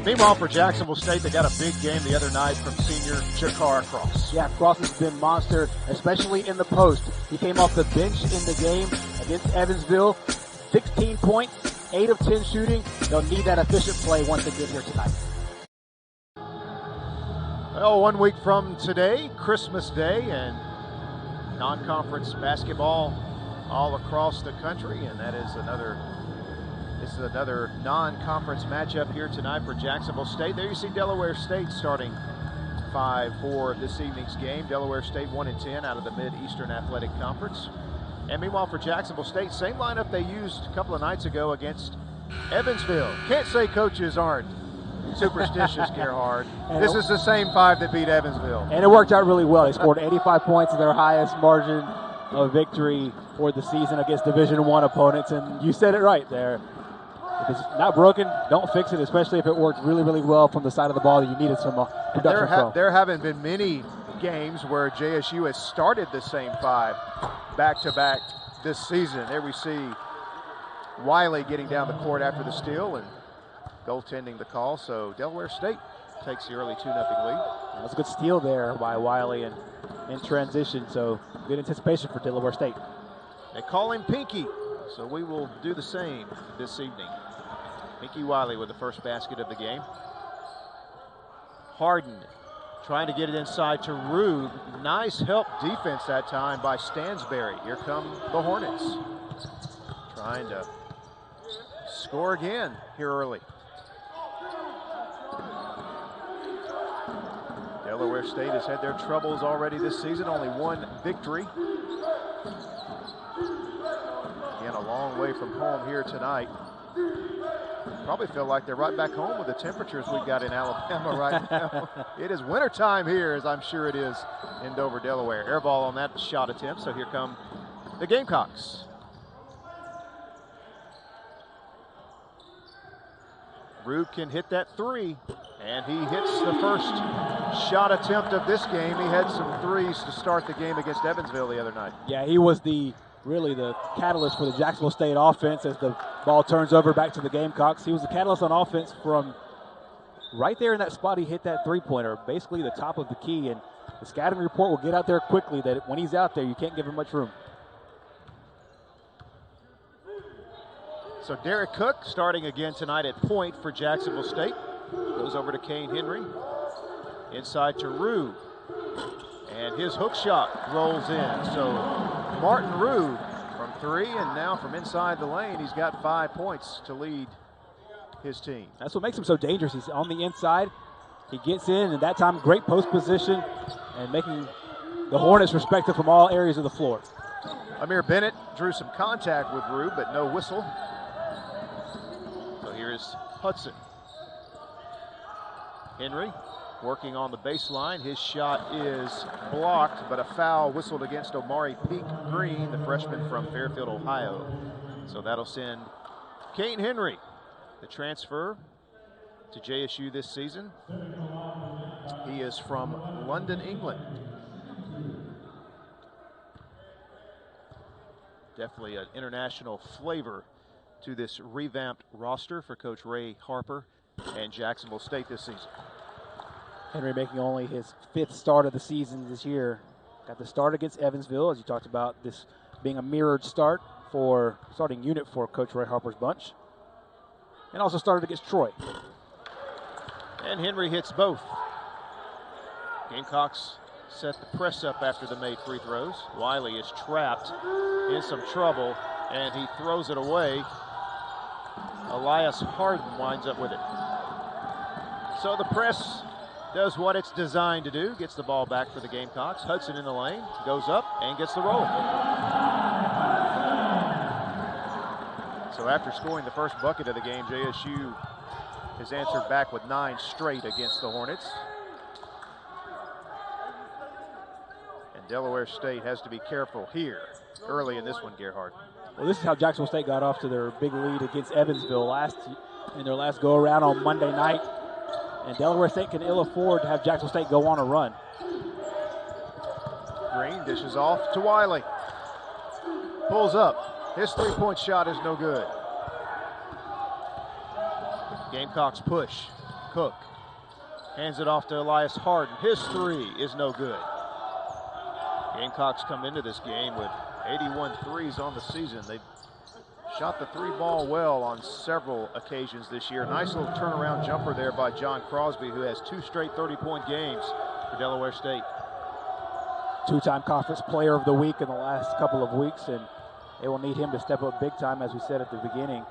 Meanwhile, for Jacksonville State, they got a big game the other night from senior Jakar Cross. Yeah, Cross has been monster, especially in the post. He came off the bench in the game against Evansville. 16 points, 8 of 10 shooting. They'll need that efficient play once they get here tonight. Well, 1 week from today, Christmas Day, and non-conference basketball all across the country, and this is another non-conference matchup here tonight for Jacksonville State. There you see Delaware State starting 5-4 this evening's game. Delaware State 1-10 out of the Mid-Eastern Athletic Conference. And meanwhile for Jacksonville State, same lineup they used a couple of nights ago against Evansville. Can't say coaches aren't superstitious, Gerhard. This is the same 5 that beat Evansville. And it worked out really well. They scored 85 points in their highest margin of victory for the season against Division I opponents. And you said it right there. If it's not broken, don't fix it, especially if it worked really, really well from the side of the ball that you needed some production from. There haven't been many games where JSU has started the same 5 back-to-back this season. There we see Wiley getting down the court after the steal and goaltending the call. So Delaware State takes the early 2-0 lead. That was a good steal there by Wiley and in transition, so good anticipation for Delaware State. They call him Pinky, so we will do the same this evening. Pinky Wiley with the first basket of the game. Harden trying to get it inside to Rube. Nice help defense that time by Stansberry. Here come the Hornets. Trying to score again here early. Delaware State has had their troubles already this season, only 1 victory. Again, a long way from home here tonight. Probably feel like they're right back home with the temperatures we've got in Alabama right now. It is wintertime here, as I'm sure it is in Dover, Delaware. Air ball on that shot attempt, so here come the Gamecocks. Rube can hit that 3, and he hits the first shot attempt of this game. He had some 3s to start the game against Evansville the other night. Yeah, he was really the catalyst for the Jacksonville State offense as the ball turns over back to the Gamecocks. He was the catalyst on offense from right there in that spot. He hit that 3-pointer, basically the top of the key, and the scouting report will get out there quickly that when he's out there, you can't give him much room. So Derek Cook starting again tonight at point for Jacksonville State. Goes over to Kane Henry. Inside to Rube. And his hook shot rolls in. So Martin Rube from 3, and now from inside the lane, he's got 5 points to lead his team. That's what makes him so dangerous. He's on the inside. He gets in, and that time great post position and making the Hornets respect him from all areas of the floor. Amir Bennett drew some contact with Rube, but no whistle. So here is Hudson. Henry working on the baseline. His shot is blocked, but a foul whistled against Omari Peak Green, the freshman from Fairfield, Ohio. So that'll send Kane Henry, the transfer, to JSU this season. He is from London, England. Definitely an international flavor to this revamped roster for Coach Ray Harper and Jacksonville State this season. Henry making only his 5th start of the season this year. Got the start against Evansville, as you talked about, this being a mirrored start for starting unit for Coach Ray Harper's bunch. And also started against Troy. And Henry hits both. Gamecocks set the press up after the made free throws. Wiley is trapped in some trouble, and he throws it away. Elias Harden winds up with it. So the press does what it's designed to do, gets the ball back for the Gamecocks. Hudson in the lane, goes up and gets the roll. So after scoring the first bucket of the game, JSU has answered back with 9 straight against the Hornets. And Delaware State has to be careful here early in this one, Gerhard. Well, this is how Jacksonville State got off to their big lead against Evansville in their last go-around on Monday night. And Delaware State can ill afford to have Jacksonville State go on a run. Green dishes off to Wiley. Pulls up. His 3-point shot is no good. Gamecocks push. Cook hands it off to Elias Harden. His three is no good. Gamecocks come into this game with 81 threes on the season. They've shot the three ball well on several occasions this year. Nice little turnaround jumper there by John Crosby, who has 2 straight 30-point games for Delaware State. Two-time conference player of the week in the last couple of weeks, and they will need him to step up big time, as we said at the beginning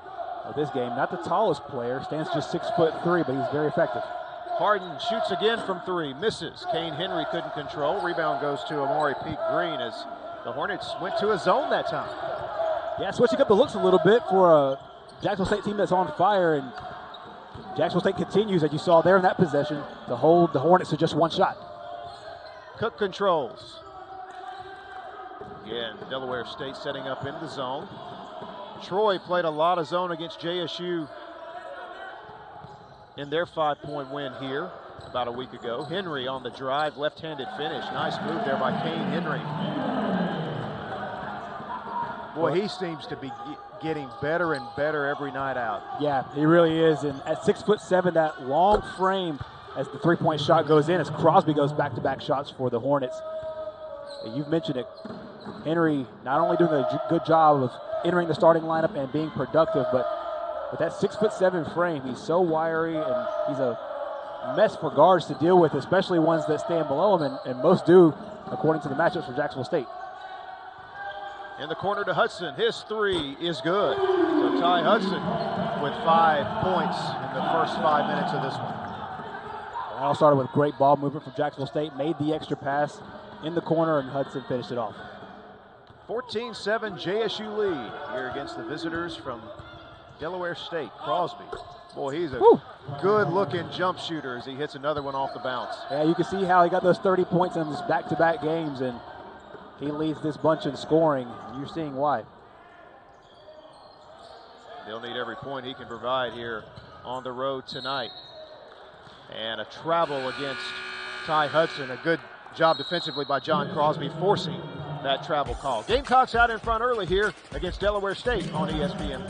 of this game. Not the tallest player, stands just 6'3", but he's very effective. Harden shoots again from 3, misses. Kane Henry couldn't control. Rebound goes to Amari Pete Green as the Hornets went to a zone that time. Yeah, switching up the looks a little bit for a Jacksonville State team that's on fire, and Jacksonville State continues, as you saw there in that possession, to hold the Hornets to just 1 shot. Cook controls. Again, Delaware State setting up in the zone. Troy played a lot of zone against JSU in their 5-point win here about a week ago. Henry on the drive, left-handed finish. Nice move there by Kane Henry. Boy, he seems to be getting better and better every night out. Yeah, he really is. And at 6'7", that long frame as the three-point shot goes in, as Crosby goes back-to-back shots for the Hornets. You've mentioned it. Henry not only doing a good job of entering the starting lineup and being productive, but with that 6'7" frame, he's so wiry, and he's a mess for guards to deal with, especially ones that stand below him, and most do, according to the matchups for Jacksonville State. In the corner to Hudson. His three is good. So Ty Hudson with 5 points in the first 5 minutes of this one. It all started with great ball movement from Jacksonville State, made the extra pass in the corner, and Hudson finished it off. 14-7 JSU lead here against the visitors from Delaware State. Crosby. Boy, he's a good-looking jump shooter as he hits another one off the bounce. Yeah, you can see how he got those 30 points in his back-to-back games, and he leads this bunch in scoring. You're seeing why. They'll need every point he can provide here on the road tonight. And a travel against Ty Hudson. A good job defensively by John Crosby, forcing that travel call. Gamecocks out in front early here against Delaware State on ESPN+.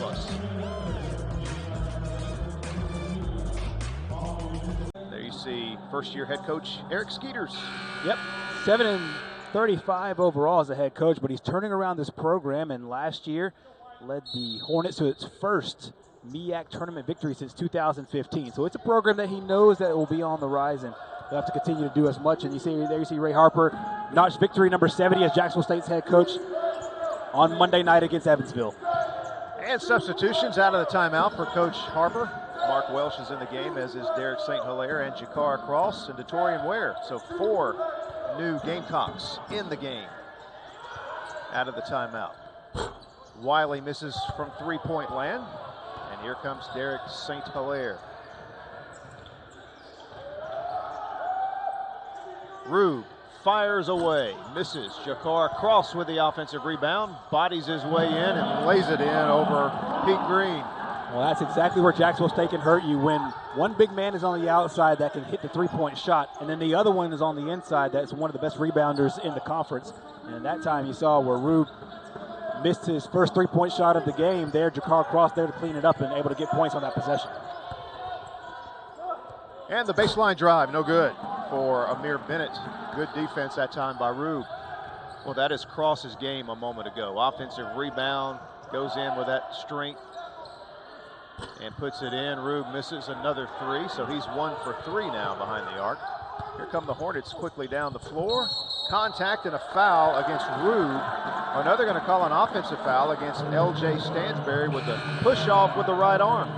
There you see first-year head coach Eric Skeeters. Yep, 7-35 overall as a head coach, but he's turning around this program, and last year led the Hornets to its first MEAC tournament victory since 2015. So it's a program that he knows that will be on the rise, and they'll have to continue to do as much. And you see Ray Harper notched victory number 70 as Jacksonville State's head coach on Monday night against Evansville. And substitutions out of the timeout for Coach Harper. Mark Welsh is in the game, as is Derek St. Hilaire and Jakar Cross and Datorian Ware. So 4 new Gamecocks in the game out of the timeout. Wiley misses from 3-point land. And here comes Derek St. Hilaire. Rube fires away, misses. Jakar Cross with the offensive rebound, bodies his way in and lays it in over Pete Green. Well, that's exactly where Jacksonville State can hurt you, when one big man is on the outside that can hit the 3-point shot, and then the other one is on the inside that's one of the best rebounders in the conference. And that time you saw where Rube missed his first 3-point shot of the game there. Jakar Cross there to clean it up and able to get points on that possession. And the baseline drive, no good for Amir Bennett. Good defense that time by Rube. Well, that is Cross's game a moment ago. Offensive rebound, goes in with that strength and puts it in. Rube misses another 3, so he's 1 for 3 now behind the arc. Here come the Hornets quickly down the floor. Contact and a foul against Rube. Oh, now they're going to call an offensive foul against L.J. Stansberry with a push-off with the right arm.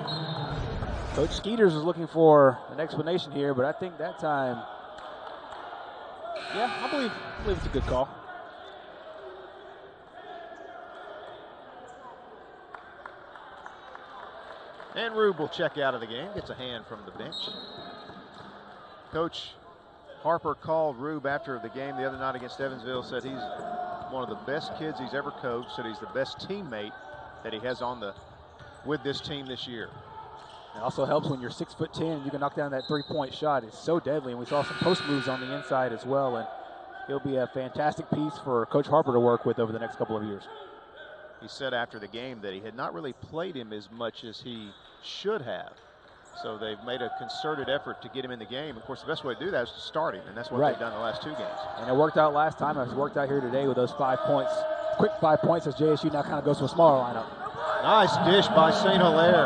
Coach Skeeters is looking for an explanation here, but I think that time, yeah, I believe it's a good call. And Rube will check out of the game, gets a hand from the bench. Coach Harper called Rube after the game the other night against Evansville, said he's one of the best kids he's ever coached, said he's the best teammate that he has with this team this year. It also helps when you're 6'10" and you can knock down that 3-point shot. It's so deadly, and we saw some post moves on the inside as well, and he'll be a fantastic piece for Coach Harper to work with over the next couple of years. He said after the game that he had not really played him as much as he should have. So they've made a concerted effort to get him in the game. Of course, the best way to do that is to start him, and that's what Right. they've done the last 2 games. And it worked out last time. It's worked out here today with those 5 points. Quick 5 points as JSU now kind of goes to a smaller lineup. Nice dish by St. Hilaire.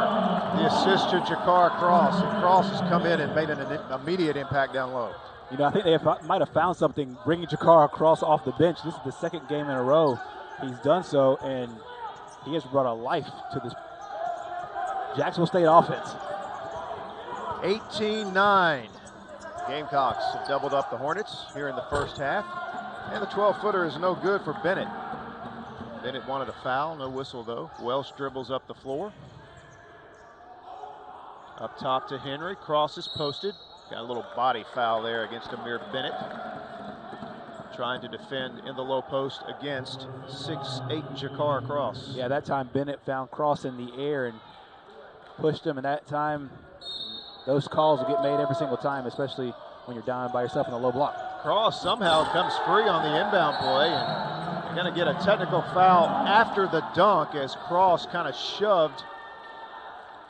The assist to Jakar Cross. And Cross has come in and made an immediate impact down low. You know, I think they might have found something bringing Jakar Cross off the bench. This is the 2nd game in a row he's done so, and he has brought a life to this Jacksonville State offense. 18-9. Gamecocks have doubled up the Hornets here in the first half. And the 12-footer is no good for Bennett. Bennett wanted a foul, no whistle though. Welsh dribbles up the floor. Up top to Henry. Cross is posted. Got a little body foul there against Amir Bennett. Trying to defend in the low post against 6'8" Jakar Cross. Yeah, that time Bennett found Cross in the air and pushed him, and that time those calls will get made every single time, especially when you're down by yourself in a low block. Cross somehow comes free on the inbound play, and they're going to get a technical foul after the dunk as Cross kind of shoved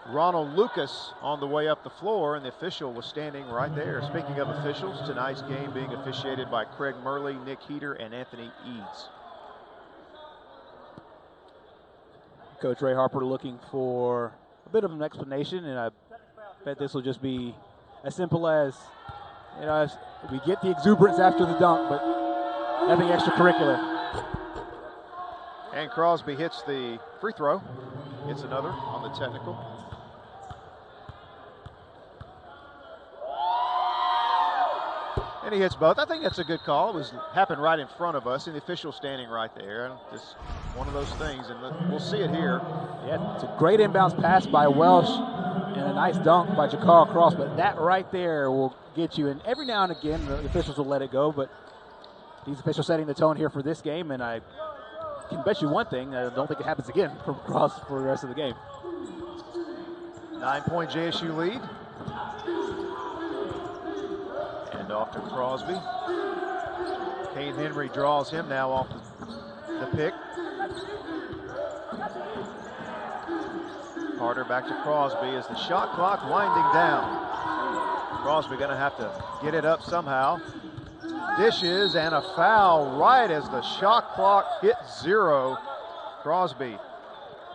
Ronald Lucas on the way up the floor, and the official was standing right there. Speaking of officials, tonight's game being officiated by Craig Murley, Nick Heater, and Anthony Eads. Coach Ray Harper looking for a bit of an explanation, and I bet this will just be as simple as, you know, we get the exuberance after the dunk, but nothing extracurricular. And Crosby hits the free throw. Hits another on the technical. And he hits both. I think that's a good call. It happened right in front of us, and the official standing right there. Just one of those things, and we'll see it here. Yeah, it's a great inbounds pass by Welsh and a nice dunk by Jakar Cross, but that right there will get you. And every now and again, the officials will let it go, but these officials setting the tone here for this game, and I can bet you one thing, I don't think it happens again from Cross for the rest of the game. 9-point JSU lead. And off to Crosby. Kane Henry draws him now off the pick. Carter back to Crosby as the shot clock winding down. Crosby going to have to get it up somehow. Dishes and a foul right as the shot clock hit 0. Crosby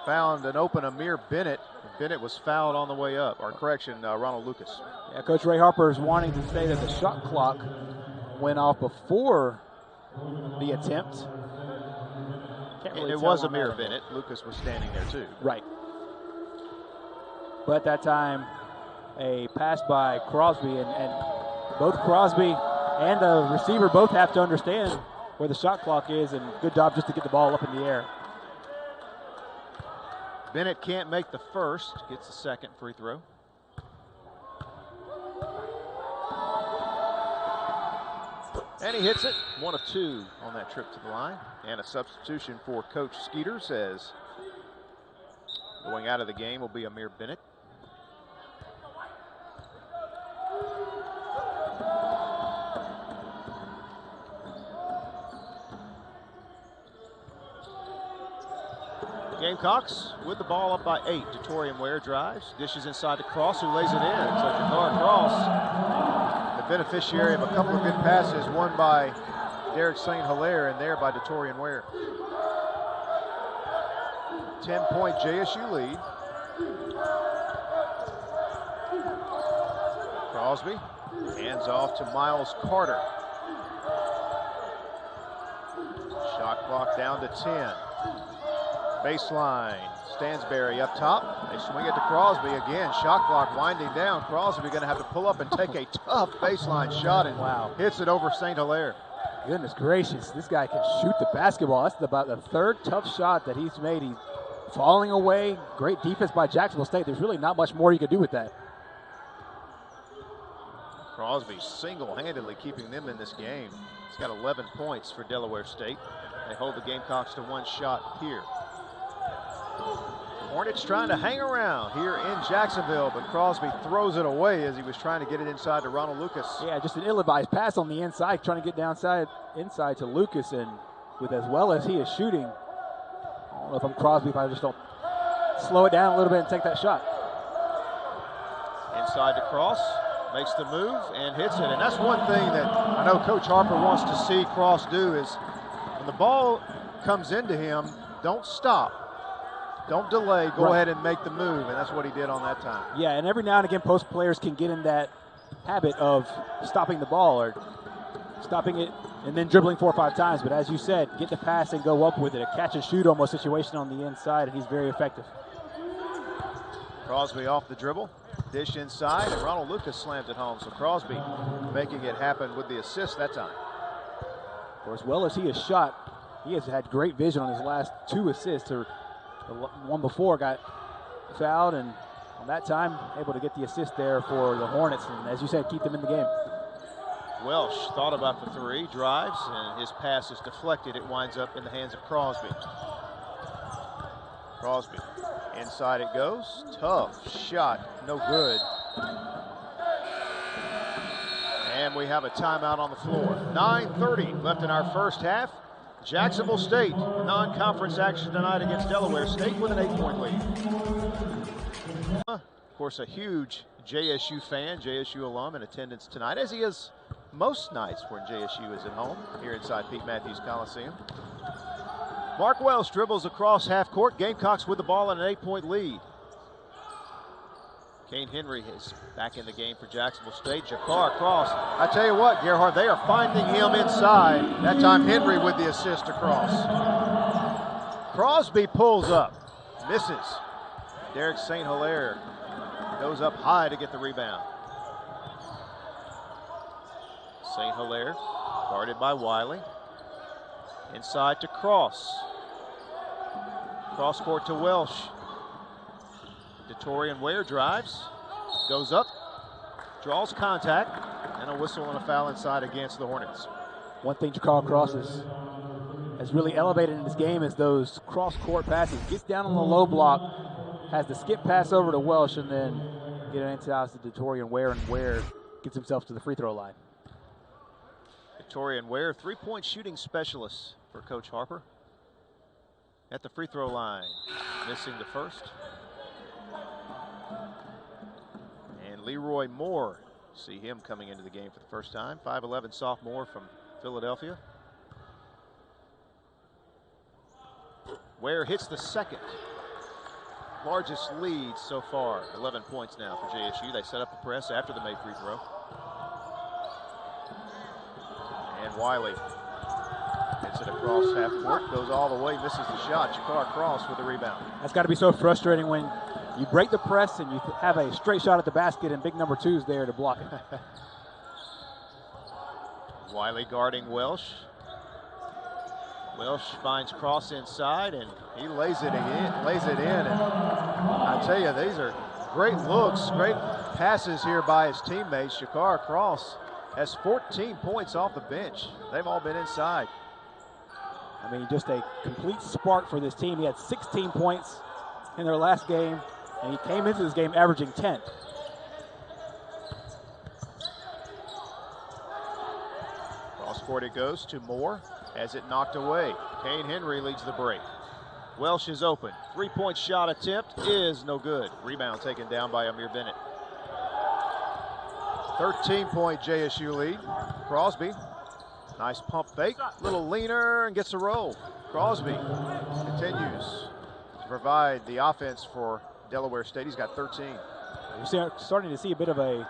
found an open Amir Bennett. Bennett was fouled on the way up, or correction, Ronald Lucas. Yeah, Coach Ray Harper is wanting to say that the shot clock went off before the attempt. It was Amir Bennett. Lucas was standing there too. Right. But that time, a pass by Crosby, and both Crosby and the receiver both have to understand where the shot clock is, and good job just to get the ball up in the air. Bennett can't make the first, gets the second free throw. And he hits it, 1 of 2 on that trip to the line. And a substitution for Coach Skeeter says going out of the game will be Amir Bennett. Gamecocks with the ball up by 8. Datorian Ware drives, dishes inside to Cross, who lays it in. So Jakar Cross, the beneficiary of a couple of good passes, one by Derek St. Hilaire and there by Datorian Ware. 10-point JSU lead. Crosby hands off to Miles Carter. Shot clock down to 10. Baseline, Stansberry up top. They swing it to Crosby again. Shot clock winding down. Crosby going to have to pull up and take a tough baseline shot, and hits it over St. Hilaire. Goodness gracious, this guy can shoot the basketball. That's about the 3rd tough shot that he's made. He's falling away. Great defense by Jacksonville State. There's really not much more you can do with that. Crosby single-handedly keeping them in this game. He's got 11 points for Delaware State. They hold the Gamecocks to 1 shot here. Hornets trying to hang around here in Jacksonville, but Crosby throws it away as he was trying to get it inside to Ronald Lucas. Yeah, just an ill-advised pass on the inside, trying to get inside to Lucas, and with as well as he is shooting, I don't know if I'm Crosby if I just don't slow it down a little bit and take that shot. Inside to Cross, makes the move and hits it. And that's one thing that I know Coach Harper wants to see Cross do is when the ball comes into him, don't stop. Don't delay, go ahead and make the move, and that's what he did on that time. Yeah, and every now and again, post players can get in that habit of stopping the ball or stopping it and then dribbling 4 or 5 times. But as you said, get the pass and go up with it. A catch and shoot almost situation on the inside, and he's very effective. Crosby off the dribble, dish inside, and Ronald Lucas slams it home. So Crosby making it happen with the assist that time. For as well as he has shot, he has had great vision on his last 2 assists. The one before got fouled, and on that time, able to get the assist there for the Hornets, and as you said, keep them in the game. Welsh thought about the 3, drives, and his pass is deflected. It winds up in the hands of Crosby. Crosby, inside it goes. Tough shot, no good. And we have a timeout on the floor. 9:30 left in our first half. Jacksonville State, non-conference action tonight against Delaware State with an 8-point lead. Of course, a huge JSU fan, JSU alum in attendance tonight, as he is most nights when JSU is at home here inside Pete Matthews Coliseum. Mark Welsh dribbles across half court. Gamecocks with the ball and an 8-point lead. Kane Henry is back in the game for Jacksonville State. Jakar Cross. I tell you what, Gerhard, they are finding him inside. That time Henry with the assist across. Crosby pulls up, misses. Derek St. Hilaire goes up high to get the rebound. St. Hilaire guarded by Wiley. Inside to Cross. Cross court to Welsh. Detorian Ware drives, goes up, draws contact, and a whistle and a foul inside against the Hornets. One thing Jakar Cross has really elevated in his game is those cross-court passes. Gets down on the low block, has the skip pass over to Welsh, and then get it inside to Detorian Ware, and Ware gets himself to the free throw line. Detorian Ware, 3-point shooting specialist for Coach Harper. At the free throw line, missing the first. And Leroy Moore, see him coming into the game for the first time. 5'11" sophomore from Philadelphia. Ware hits the second. Largest lead so far, 11 points now for JSU. They set up the press after the made free throw. And Wiley hits it across half court, goes all the way, misses the shot. Jakar Cross with the rebound. That's got to be so frustrating when you break the press and you have a straight shot at the basket and big number 2's there to block it. Wiley guarding Welsh. Welsh finds Cross inside and he lays it in. And I tell you, these are great looks, great passes here by his teammates. Jakar Cross has 14 points off the bench. They've all been inside. I mean, just a complete spark for this team. He had 16 points in their last game, and he came into this game averaging 10. Cross court it goes to Moore as it knocked away. Kane Henry leads the break. Welsh is open. 3-point shot attempt is no good. Rebound taken down by Amir Bennett. 13-point JSU lead. Crosby. Nice pump fake, little leaner, and gets a roll. Crosby continues to provide the offense for Delaware State. He's got 13. You're starting to see a bit of a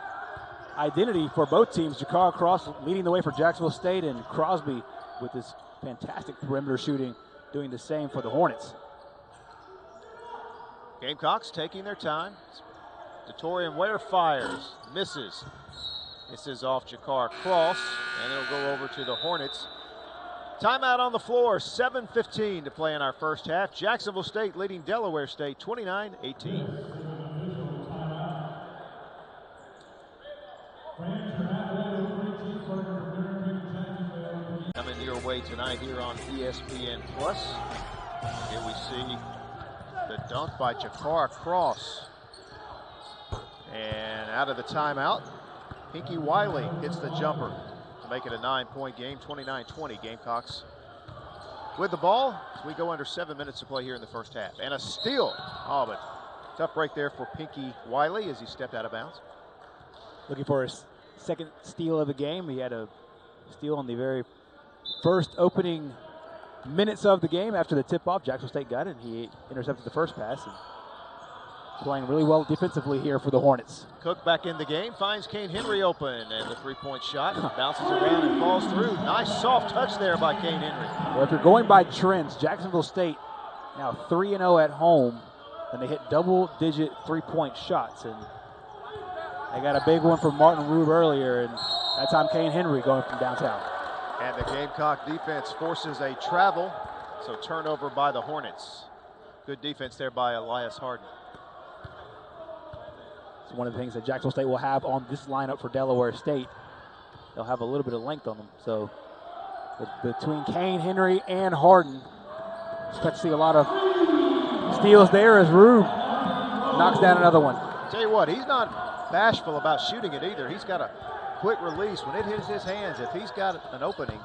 identity for both teams. Jakar Cross leading the way for Jacksonville State, and Crosby with his fantastic perimeter shooting doing the same for the Hornets. Gamecocks taking their time. Detorian Ware fires, misses. This is off Jakar Cross, and it'll go over to the Hornets. Timeout on the floor, 7:15 to play in our first half. Jacksonville State leading Delaware State 29-18. Coming your way tonight here on ESPN+. Here we see the dunk by Jakar Cross. And out of the timeout, Pinky Wiley hits the jumper to make it a 9-point game, 29-20. Gamecocks with the ball as we go under 7 minutes to play here in the first half. And a steal. Oh, but tough break there for Pinky Wiley as he stepped out of bounds. looking for his second steal of the game. He had a steal on the very first opening minutes of the game after the tip-off. Jacksonville State got it, and he intercepted the first pass. And playing really well defensively here for the Hornets. Cook back in the game, finds Kane Henry open, and the three-point shot bounces around and falls through. Nice soft touch there by Kane Henry. Well, if you're going by trends, Jacksonville State now 3-0 at home, and they hit double-digit three-point shots. And they got a big one from Martin Rube earlier, and that time Kane Henry going from downtown. And the Gamecock defense forces a travel, so turnover by the Hornets. Good defense there by Elias Harden. It's one of the things that Jacksonville State will have on this lineup for Delaware State. They'll have a little bit of length on them. So between Kane Henry and Harden, expect to see a lot of steals there as Rube knocks down another one. Tell you what, he's not bashful about shooting it either. He's got a quick release. When it hits his hands, if he's got an opening,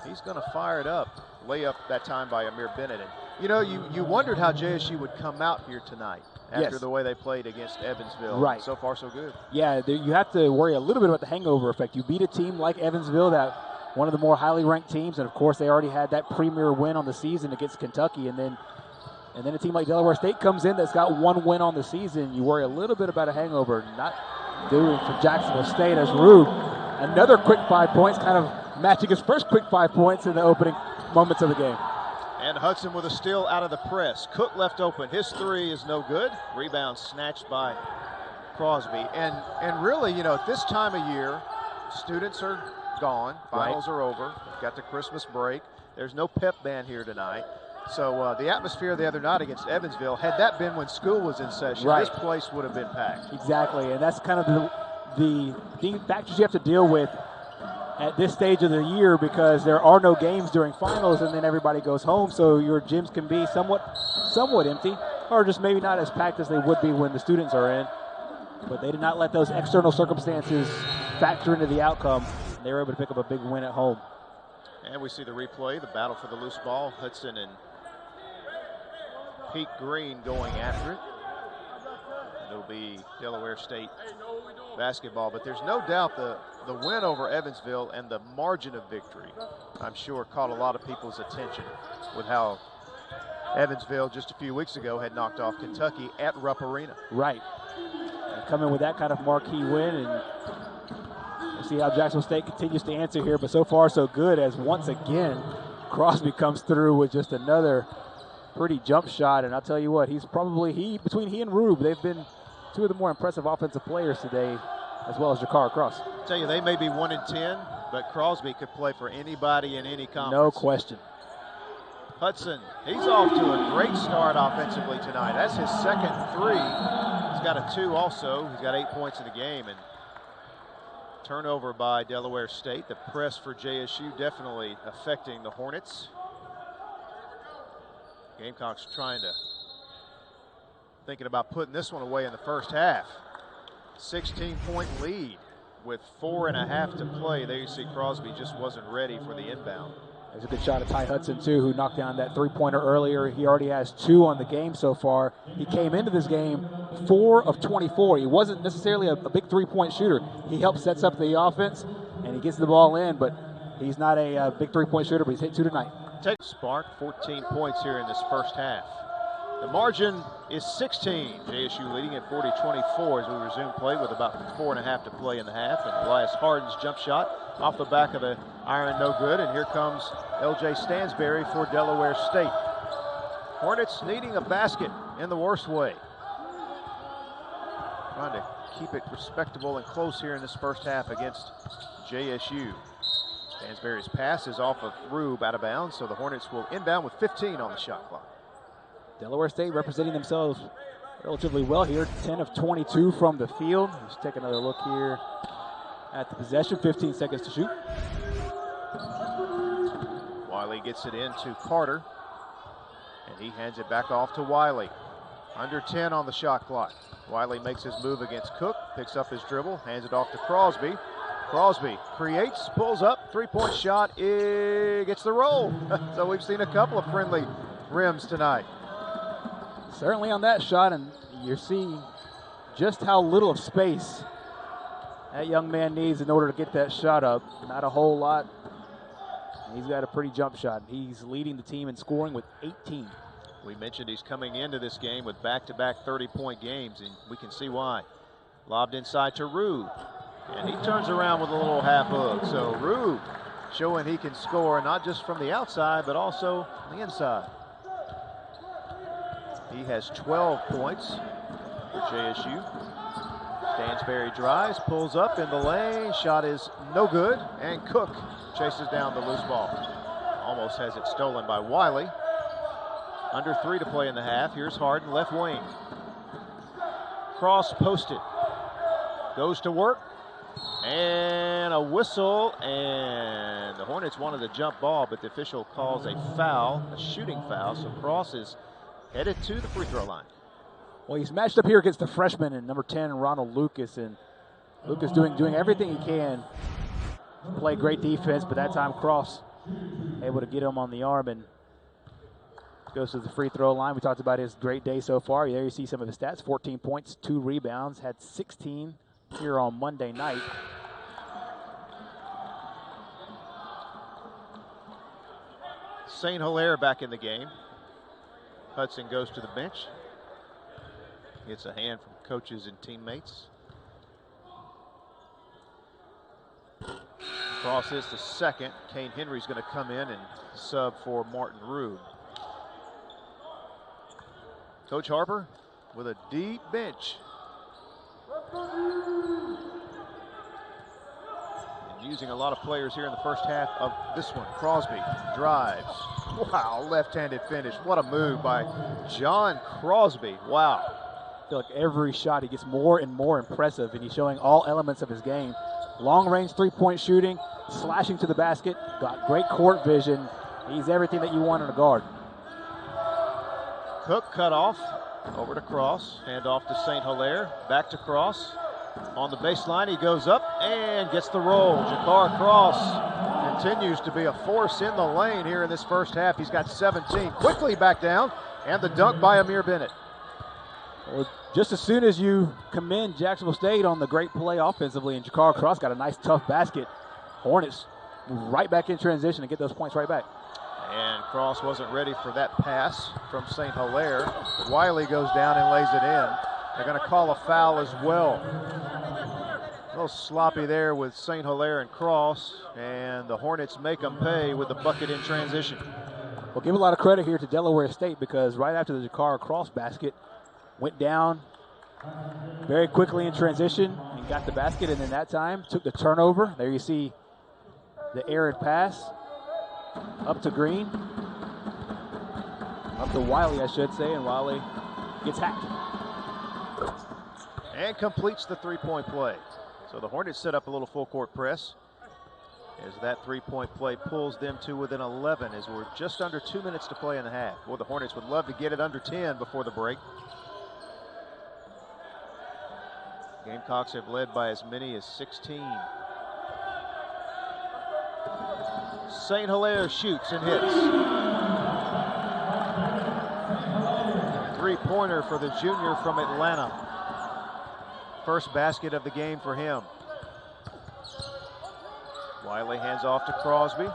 he's going to fire it up. Layup that time by Amir Bennett. And, you know, you wondered how JSU would come out here tonight after the way they played against Evansville. Right. So far, so good. Yeah, you have to worry a little bit about the hangover effect. You beat a team like Evansville, that one of the more highly ranked teams, and of course they already had that premier win on the season against Kentucky, and then a team like Delaware State comes in that's got one win on the season. You worry a little bit about a hangover. Not doing for Jacksonville State as Rube, another quick 5 points, kind of matching his first quick 5 points in the opening moments of the game. And Hudson with a steal out of the press. Cook left open. His three is no good. Rebound snatched by Crosby. And really, you know, at this time of year, students are gone. Finals are over. We've got the Christmas break. There's no pep band here tonight. So the atmosphere the other night against Evansville, had that been when school was in session, this place would have been packed. Exactly, and that's kind of the factors you have to deal with at this stage of the year, because there are no games during finals and then everybody goes home, so your gyms can be somewhat empty, or just maybe not as packed as they would be when the students are in. But they did not let those external circumstances factor into the outcome. They were able to pick up a big win at home. And we see the replay, the battle for the loose ball. Hudson and Pete Green going after it. It'll be Delaware State basketball, but there's no doubt the win over Evansville and the margin of victory, I'm sure, caught a lot of people's attention with how Evansville just a few weeks ago had knocked off Kentucky at Rupp Arena. Right. And coming with that kind of marquee win, and we'll see how Jacksonville State continues to answer here, but so far so good, as once again Crosby comes through with just another pretty jump shot. And I'll tell you what, between he and Rube, they've been two of the more impressive offensive players today, as well as Jakar Cross. I tell you, they may be 1-10, but Crosby could play for anybody in any conference. No question. Hudson, he's off to a great start offensively tonight. That's his second three. He's got a 2 also. He's got 8 points in the game. And turnover by Delaware State. The press for JSU definitely affecting the Hornets. Gamecocks thinking about putting this one away in the first half. 16-point lead with 4.5 to play. There you see Crosby just wasn't ready for the inbound. There's a good shot of Ty Hudson, too, who knocked down that three-pointer earlier. He already has 2 on the game so far. He came into this game 4 of 24. He wasn't necessarily a big three-point shooter. He helps sets up the offense, and he gets the ball in, but he's not a big three-point shooter, but he's hit 2 tonight. Take Spark, 14 points here in this first half. The margin is 16. JSU leading at 40-24 as we resume play with about 4.5 to play in the half. And Elias Harden's jump shot off the back of the iron, no good. And here comes L.J. Stansberry for Delaware State. Hornets needing a basket in the worst way. Trying to keep it respectable and close here in this first half against JSU. Stansberry's pass is off of Rube, out of bounds, so the Hornets will inbound with 15 on the shot clock. Delaware State representing themselves relatively well here. 10 of 22 from the field. Let's take another look here at the possession. 15 seconds to shoot. Wiley gets it into Carter, and he hands it back off to Wiley. Under 10 on the shot clock. Wiley makes his move against Cook, picks up his dribble, hands it off to Crosby. Crosby creates, pulls up, three-point shot, gets the roll. So we've seen a couple of friendly rims tonight. Certainly on that shot, and you're seeing just how little of space that young man needs in order to get that shot up. Not a whole lot. He's got a pretty jump shot. He's leading the team in scoring with 18. We mentioned he's coming into this game with back-to-back 30-point games, and we can see why. Lobbed inside to Rube, and he turns around with a little half hook. So Rube showing he can score not just from the outside, but also the inside. He has 12 points for JSU. Stansberry drives, pulls up in the lane, shot is no good, and Cook chases down the loose ball. Almost has it stolen by Wiley. Under 3 to play in the half. Here's Harden, left wing. Cross posted. Goes to work. And a whistle. And the Hornets wanted a jump ball, but the official calls a foul, a shooting foul. So Cross is headed to the free throw line. Well, he's matched up here against the freshman and number 10, Ronald Lucas. And Lucas doing everything he can to play great defense, but that time Cross able to get him on the arm and goes to the free throw line. We talked about his great day so far. There you see some of the stats, 14 points, 2 rebounds, had 16 here on Monday night. St. Hilaire back in the game. Hudson goes to the bench. Gets a hand from coaches and teammates. Cross is the second. Kane Henry's going to come in and sub for Martin Rube. Coach Harper with a deep bench. And using a lot of players here in the first half of this one. Crosby drives. Wow, left-handed finish. What a move by John Crosby. Wow. I feel like every shot he gets more and more impressive, and he's showing all elements of his game. Long-range three-point shooting, slashing to the basket, got great court vision. He's everything that you want in a guard. Cook cut off, over to Cross, hand off to St. Hilaire, back to Cross. On the baseline, he goes up and gets the roll. Jakar Cross continues to be a force in the lane here in this first half. He's got 17. Quickly back down, and the dunk by Amir Bennett. Well, just as soon as you commend Jacksonville State on the great play offensively, and Jakar Cross got a nice tough basket, Hornets move right back in transition and get those points right back. And Cross wasn't ready for that pass from St. Hilaire. Wiley goes down and lays it in. They're going to call a foul as well. A little sloppy there with St. Hilaire and Cross, and the Hornets make them pay with the bucket in transition. Well, give a lot of credit here to Delaware State, because right after the Jakar Cross basket, went down very quickly in transition and got the basket, and then that time took the turnover. There you see the errant pass up to Green, up to Wiley, I should say, and Wiley gets hacked. And completes the three-point play. So the Hornets set up a little full court press as that three-point play pulls them to within 11 as we're just under 2 minutes to play in the half. Well, the Hornets would love to get it under 10 before the break. Gamecocks have led by as many as 16. St. Hilaire shoots and hits. Three-pointer for the junior from Atlanta. First basket of the game for him. Wiley hands off to Crosby.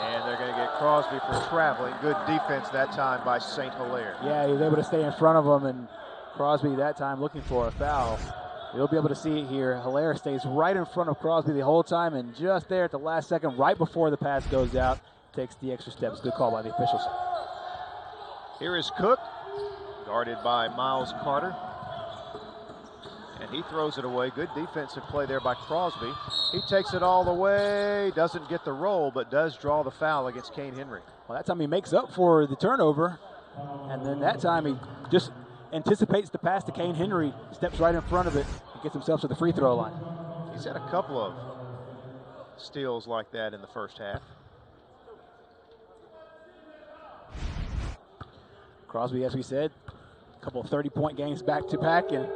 And they're going to get Crosby for traveling. Good defense that time by St. Hilaire. Yeah, he was able to stay in front of him, and Crosby that time looking for a foul. You'll be able to see it here. Hilaire stays right in front of Crosby the whole time, and just there at the last second, right before the pass goes out, takes the extra steps. Good call by the officials. Here is Cook, guarded by Miles Carter. And he throws it away. Good defensive play there by Crosby. He takes it all the way, doesn't get the roll, but does draw the foul against Kane Henry. Well, that time he makes up for the turnover, and then that time he just anticipates the pass to Kane Henry, steps right in front of it, and gets himself to the free throw line. He's had a couple of steals like that in the first half. Crosby, as we said, a couple of 30-point games back-to-back, and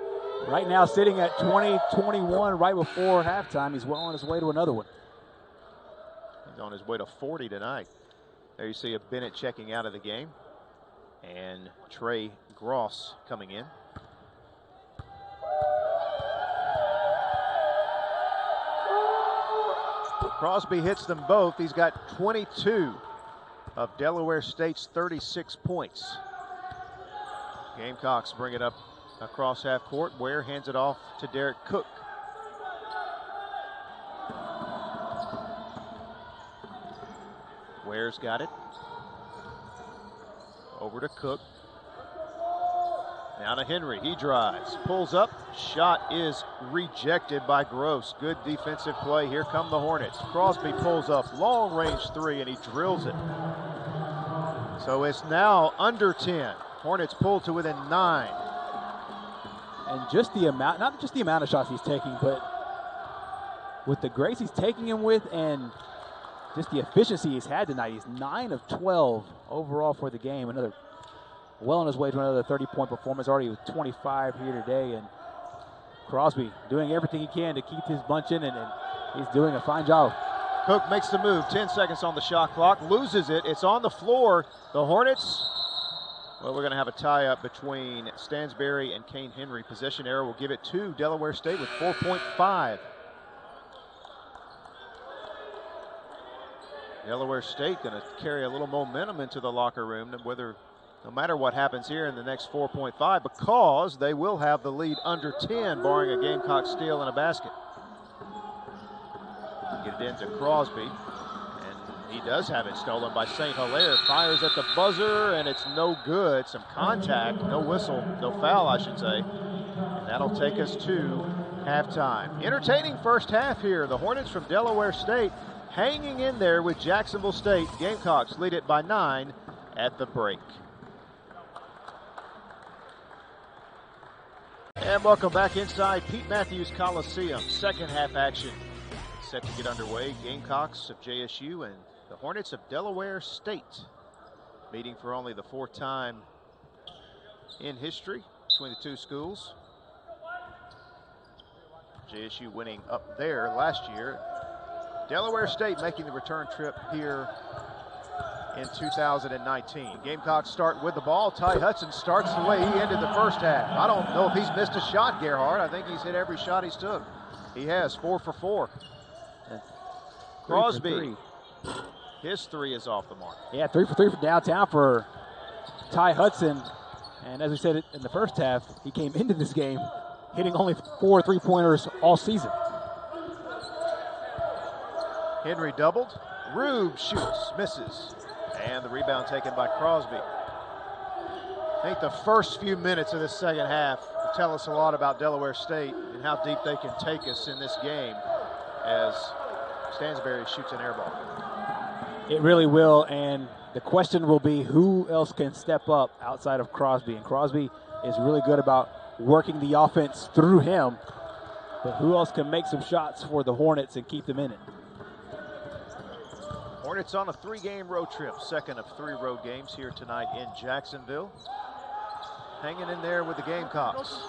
right now sitting at 20-21 right before halftime. He's well on his way to another one. He's on his way to 40 tonight. There you see a Bennett checking out of the game, and Trey Gross coming in. Crosby hits them both. He's got 22 of Delaware State's 36 points. Gamecocks bring it up across half court. Ware hands it off to Derek Cook. Ware's got it. Over to Cook. Now to Henry. He drives, pulls up. Shot is rejected by Gross. Good defensive play. Here come the Hornets. Crosby pulls up, long range three, and he drills it. So it's now under 10. Hornets pull to within 9. And just the amount, not just the amount of shots he's taking, but with the grace he's taking him with and just the efficiency he's had tonight. He's 9 of 12 overall for the game. Another, well on his way to another 30-point performance, already with 25 here today. And Crosby doing everything he can to keep his bunch in, and he's doing a fine job. Cook makes the move, 10 seconds on the shot clock, loses it. It's on the floor. The Hornets, well, we're going to have a tie-up between Stansberry and Kane Henry. Possession error will give it to Delaware State with 4.5. Delaware State going to carry a little momentum into the locker room, no matter what happens here in the next 4.5, because they will have the lead under 10, barring a Gamecock steal and a basket. Get it into Crosby, and he does have it stolen by St. Hilaire. Fires at the buzzer, and it's no good. Some contact, no whistle, no foul, I should say. And that'll take us to halftime. Entertaining first half here. The Hornets from Delaware State hanging in there with Jacksonville State. Gamecocks lead it by 9 at the break. And welcome back inside Pete Matthews Coliseum. Second half action set to get underway. Gamecocks of JSU and the Hornets of Delaware State meeting for only the 4th time in history between the two schools. JSU winning up there last year. Delaware State making the return trip here in 2019. Gamecocks start with the ball. Ty Hudson starts the way he ended the first half. I don't know if he's missed a shot, Gerhard. I think he's hit every shot he's took. He has, 4 for 4. Crosby, his 3 is off the mark. Yeah, 3 for 3 from downtown for Ty Hudson. And as we said in the first half, he came into this game hitting only 4 3-pointers all season. Henry doubled. Rube shoots, misses. And the rebound taken by Crosby. I think the first few minutes of this second half tell us a lot about Delaware State and how deep they can take us in this game as Stansberry shoots an air ball. It really will, and the question will be who else can step up outside of Crosby. And Crosby is really good about working the offense through him, but who else can make some shots for the Hornets and keep them in it? Hornets on a 3-game road trip, second of 3 road games here tonight in Jacksonville. Hanging in there with the Gamecocks.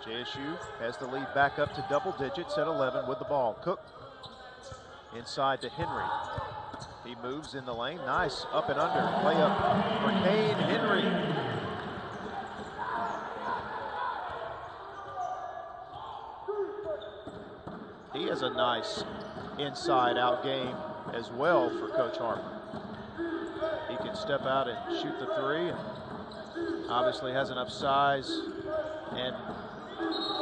JSU has the lead back up to double digits at 11 with the ball. Cook inside to Henry. He moves in the lane. Nice up and under. Layup for Kane Henry. He has a nice inside-out game as well for Coach Harper. He can step out and shoot the 3, and obviously has enough size and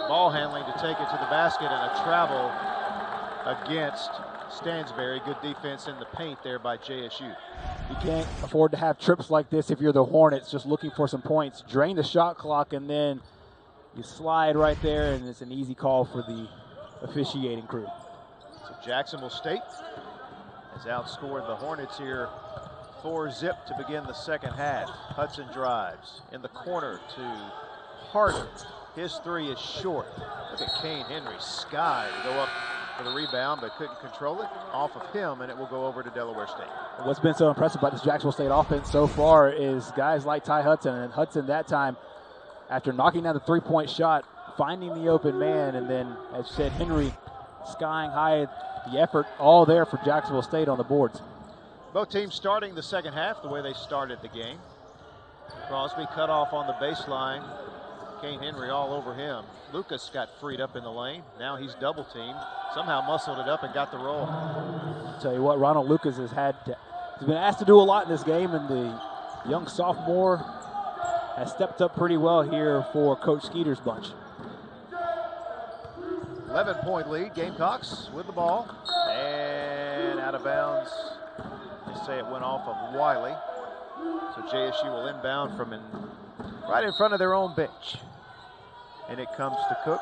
ball handling to take it to the basket, and a travel against Stansberry. Good defense in the paint there by JSU. You can't afford to have trips like this if you're the Hornets just looking for some points. Drain the shot clock, and then you slide right there, and it's an easy call for the officiating crew. So Jacksonville State has outscored the Hornets here 4-zip to begin the second half. Hudson drives in the corner to Harden. His 3 is short. Look at Kane Henry sky to go up for the rebound, but couldn't control it. Off of him, and it will go over to Delaware State. What's been so impressive about this Jacksonville State offense so far is guys like Ty Hudson, and Hudson that time, after knocking down the 3-point shot, finding the open man, and then, as you said, Henry skying high, the effort all there for Jacksonville State on the boards. Both teams starting the second half the way they started the game. Crosby cut off on the baseline. Kane Henry all over him. Lucas got freed up in the lane. Now he's double teamed. Somehow muscled it up and got the roll. I'll tell you what, Ronald Lucas he's been asked to do a lot in this game, and the young sophomore has stepped up pretty well here for Coach Skeeter's bunch. 11-point lead, Gamecocks with the ball. And out of bounds. They say it went off of Wiley. So JSU will inbound from right in front of their own bench. And it comes to Cook.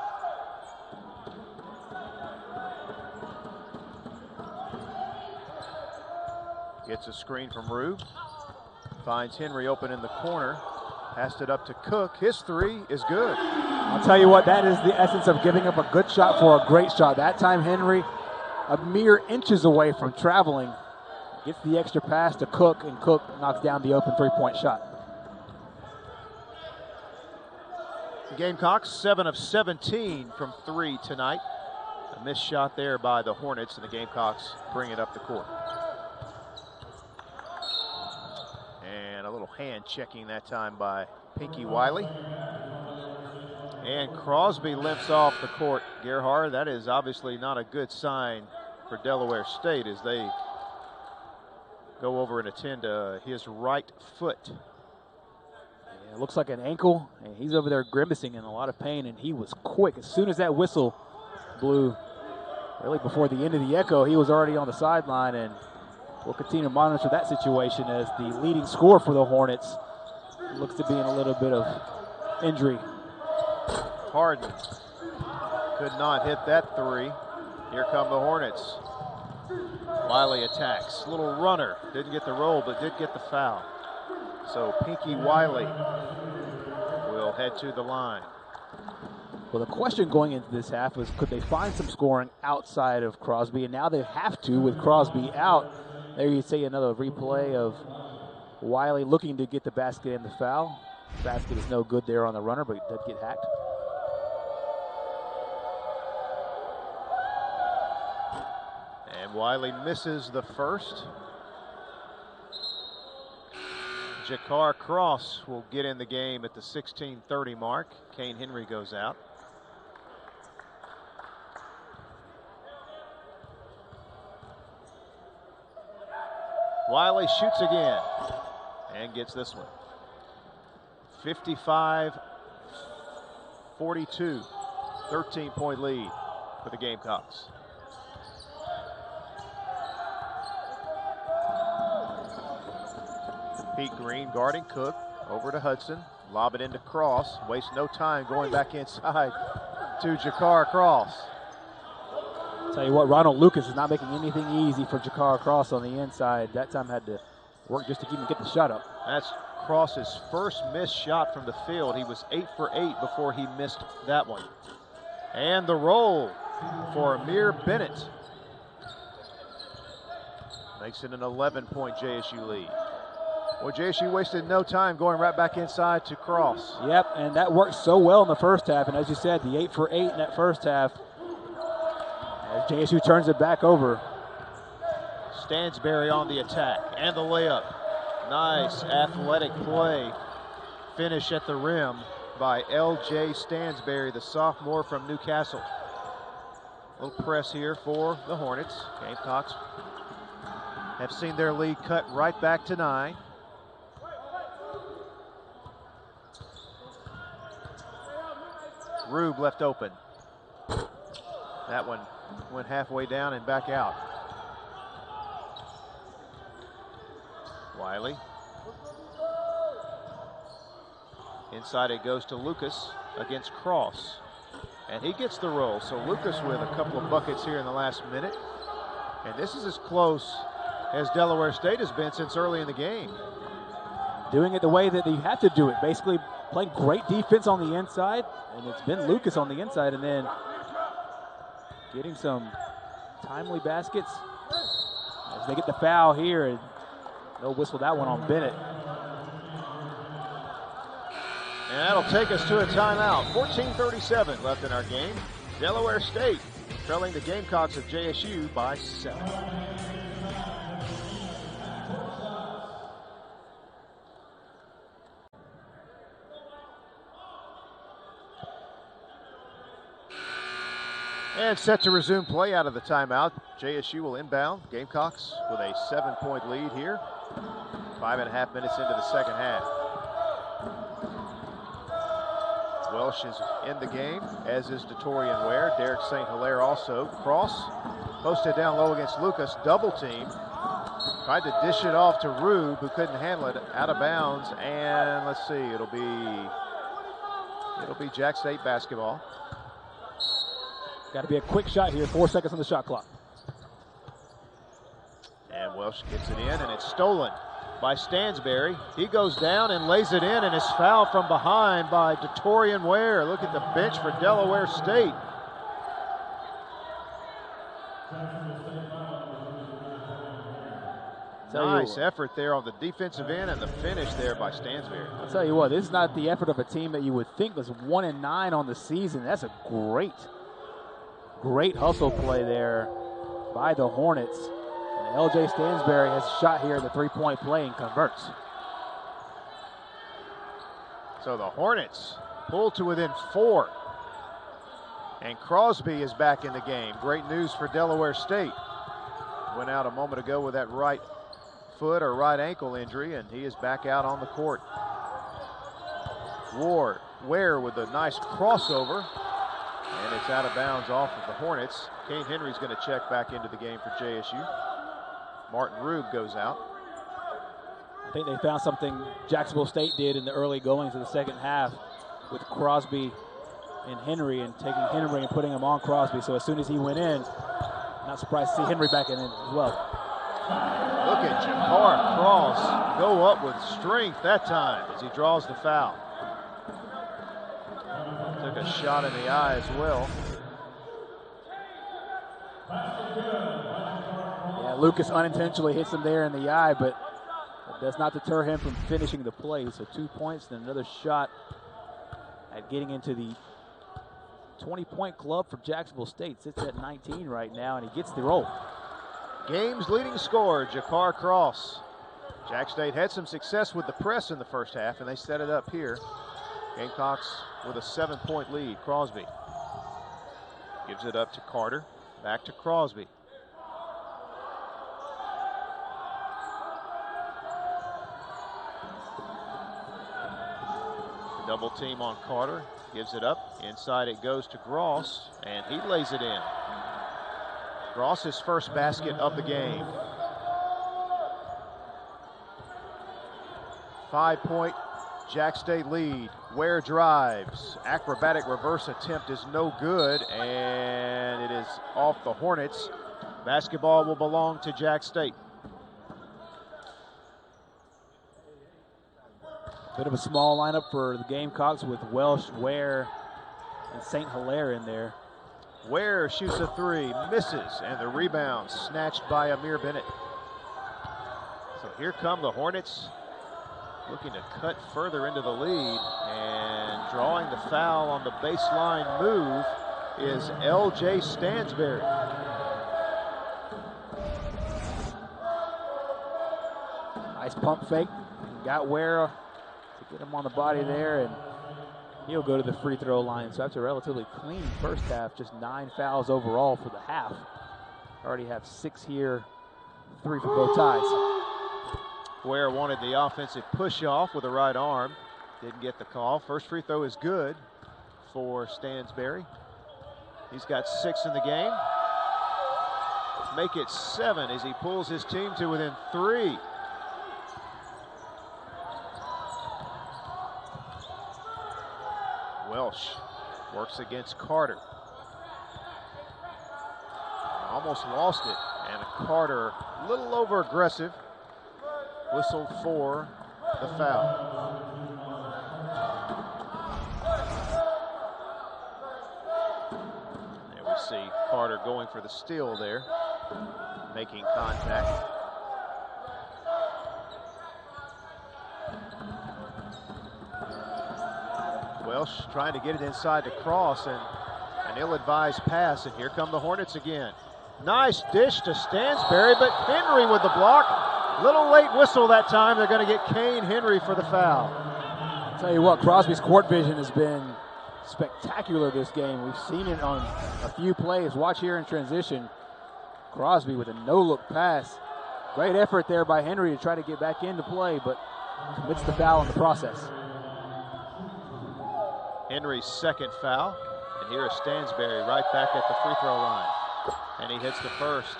Gets a screen from Rube. Finds Henry open in the corner. Passed it up to Cook. His three is good. I'll tell you what, that is the essence of giving up a good shot for a great shot. That time Henry, a mere inches away from traveling, gets the extra pass to Cook, and Cook knocks down the open three-point shot. The Gamecocks 7 of 17 from 3 tonight. A missed shot there by the Hornets, and the Gamecocks bring it up the court. And a little hand checking that time by Pinky Wiley. And Crosby limps off the court. Gerhard, that is obviously not a good sign for Delaware State as they go over and attend to his right foot. Yeah, it looks like an ankle, and he's over there grimacing in a lot of pain, and he was quick. As soon as that whistle blew, really before the end of the echo, he was already on the sideline, and we'll continue to monitor that situation as the leading scorer for the Hornets looks to be in a little bit of injury. Harden could not hit that three. Here come the Hornets. Wiley attacks. Little runner. Didn't get the roll, but did get the foul. So Pinky Wiley will head to the line. Well, the question going into this half was, could they find some scoring outside of Crosby? And now they have to with Crosby out. There you see another replay of Wiley looking to get the basket and the foul. Basket is no good there on the runner, but it did get hacked. And Wiley misses the first. Jakar Cross will get in the game at the 16:30 mark. Kane Henry goes out. Wiley shoots again and gets this one. 55-42, 13-point lead for the Gamecocks. Pete Green guarding Cook, over to Hudson, lob it into Cross, waste no time going back inside to Jakar Cross. Tell you what, Ronald Lucas is not making anything easy for Jakar Cross on the inside. That time had to work just to even get the shot up. That's Cross's first missed shot from the field. He was 8 for 8 before he missed that one. And the roll for Amir Bennett. Makes it an 11-point JSU lead. Well, JSU wasted no time going right back inside to Cross. Yep, and that worked so well in the first half. And as you said, the 8 for 8 in that first half. As JSU turns it back over. Stansberry on the attack and the layup. Nice athletic play. Finish at the rim by L.J. Stansberry, the sophomore from Newcastle. A little press here for the Hornets. Gamecocks have seen their lead cut right back to 9. Rube left open. That one went halfway down and back out. Wiley. Inside it goes to Lucas against Cross. And he gets the roll. So Lucas with a couple of buckets here in the last minute. And this is as close as Delaware State has been since early in the game. Doing it the way that you have to do it. Basically playing great defense on the inside. And it's been Lucas on the inside, and then getting some timely baskets as they get the foul here, and they'll whistle that one on Bennett. And that'll take us to a timeout. 14:37 left in our game. Delaware State trailing the Gamecocks of JSU by 7. And set to resume play out of the timeout. JSU will inbound. Gamecocks with a 7-point lead here. 5.5 minutes into the second half. Welsh is in the game, as is Detorian Ware. Derek St. Hilaire also. Cross posted down low against Lucas. Double team. Tried to dish it off to Rube, who couldn't handle it. Out of bounds. And let's see, it'll be Jack State basketball. Got to be a quick shot here. 4 seconds on the shot clock. And Welsh gets it in, and it's stolen by Stansberry. He goes down and lays it in, and is fouled from behind by Detorian Ware. Look at the bench for Delaware State. Nice effort there on the defensive end and the finish there by Stansberry. I'll tell you what, this is not the effort of a team that you would think was 1-9 on the season. That's a great hustle play there by the Hornets. And LJ Stansberry has a shot here at the three-point play and converts. So the Hornets pull to within 4. And Crosby is back in the game. Great news for Delaware State. Went out a moment ago with that right foot or right ankle injury, and he is back out on the court. Ware with a nice crossover, and it's out of bounds off of the Hornets. Kane Henry's going to check back into the game for JSU. Martin Rube goes out. I think they found something Jacksonville State did in the early goings of the second half with Crosby and Henry, and taking Henry and putting him on Crosby. So as soon as he went in, not surprised to see Henry back in as well. Look at Jakar Cross go up with strength that time as he draws the foul. Took a shot in the eye as well. Yeah, Lucas unintentionally hits him there in the eye, but it does not deter him from finishing the play. So 2 points and another shot at getting into the 20-point club for Jacksonville State. Sits at 19 right now, and he gets the roll. Game's leading scorer, Jakar Cross. Jack State had some success with the press in the first half, and they set it up here. Gamecocks with a 7-point lead. Crosby gives it up to Carter. Back to Crosby. Double team on Carter. Gives it up. Inside it goes to Gross, and he lays it in. Gross's first basket of the game. 5-point Jack State lead. Ware drives. Acrobatic reverse attempt is no good, and it is off the Hornets. Basketball will belong to Jack State. Bit of a small lineup for the Gamecocks with Welsh, Ware, and St. Hilaire in there. Ware shoots a 3, misses, and the rebound snatched by Amir Bennett. So here come the Hornets, looking to cut further into the lead, and drawing the foul on the baseline move is LJ Stansberry. Nice pump fake. Got Ware to get him on the body there, and he'll go to the free throw line. So after a relatively clean first half, just 9 fouls overall for the half. Already have 6 here, 3 for both ties. Ware wanted the offensive push off with a right arm. Didn't get the call. First free throw is good for Stansberry. He's got 6 in the game. Make it 7 as he pulls his team to within 3. Welsh works against Carter. Almost lost it, and Carter a little over aggressive. Whistled for the foul. And we see Carter going for the steal there, making contact. Welsh trying to get it inside to Cross, and an ill-advised pass, and here come the Hornets again. Nice dish to Stansberry, but Henry with the block. Little late whistle that time. They're going to get Kane Henry for the foul. I'll tell you what, Crosby's court vision has been spectacular this game. We've seen it on a few plays. Watch here in transition. Crosby with a no-look pass. Great effort there by Henry to try to get back into play, but commits the foul in the process. Henry's second foul. And here is Stansberry right back at the free throw line. And he hits the first.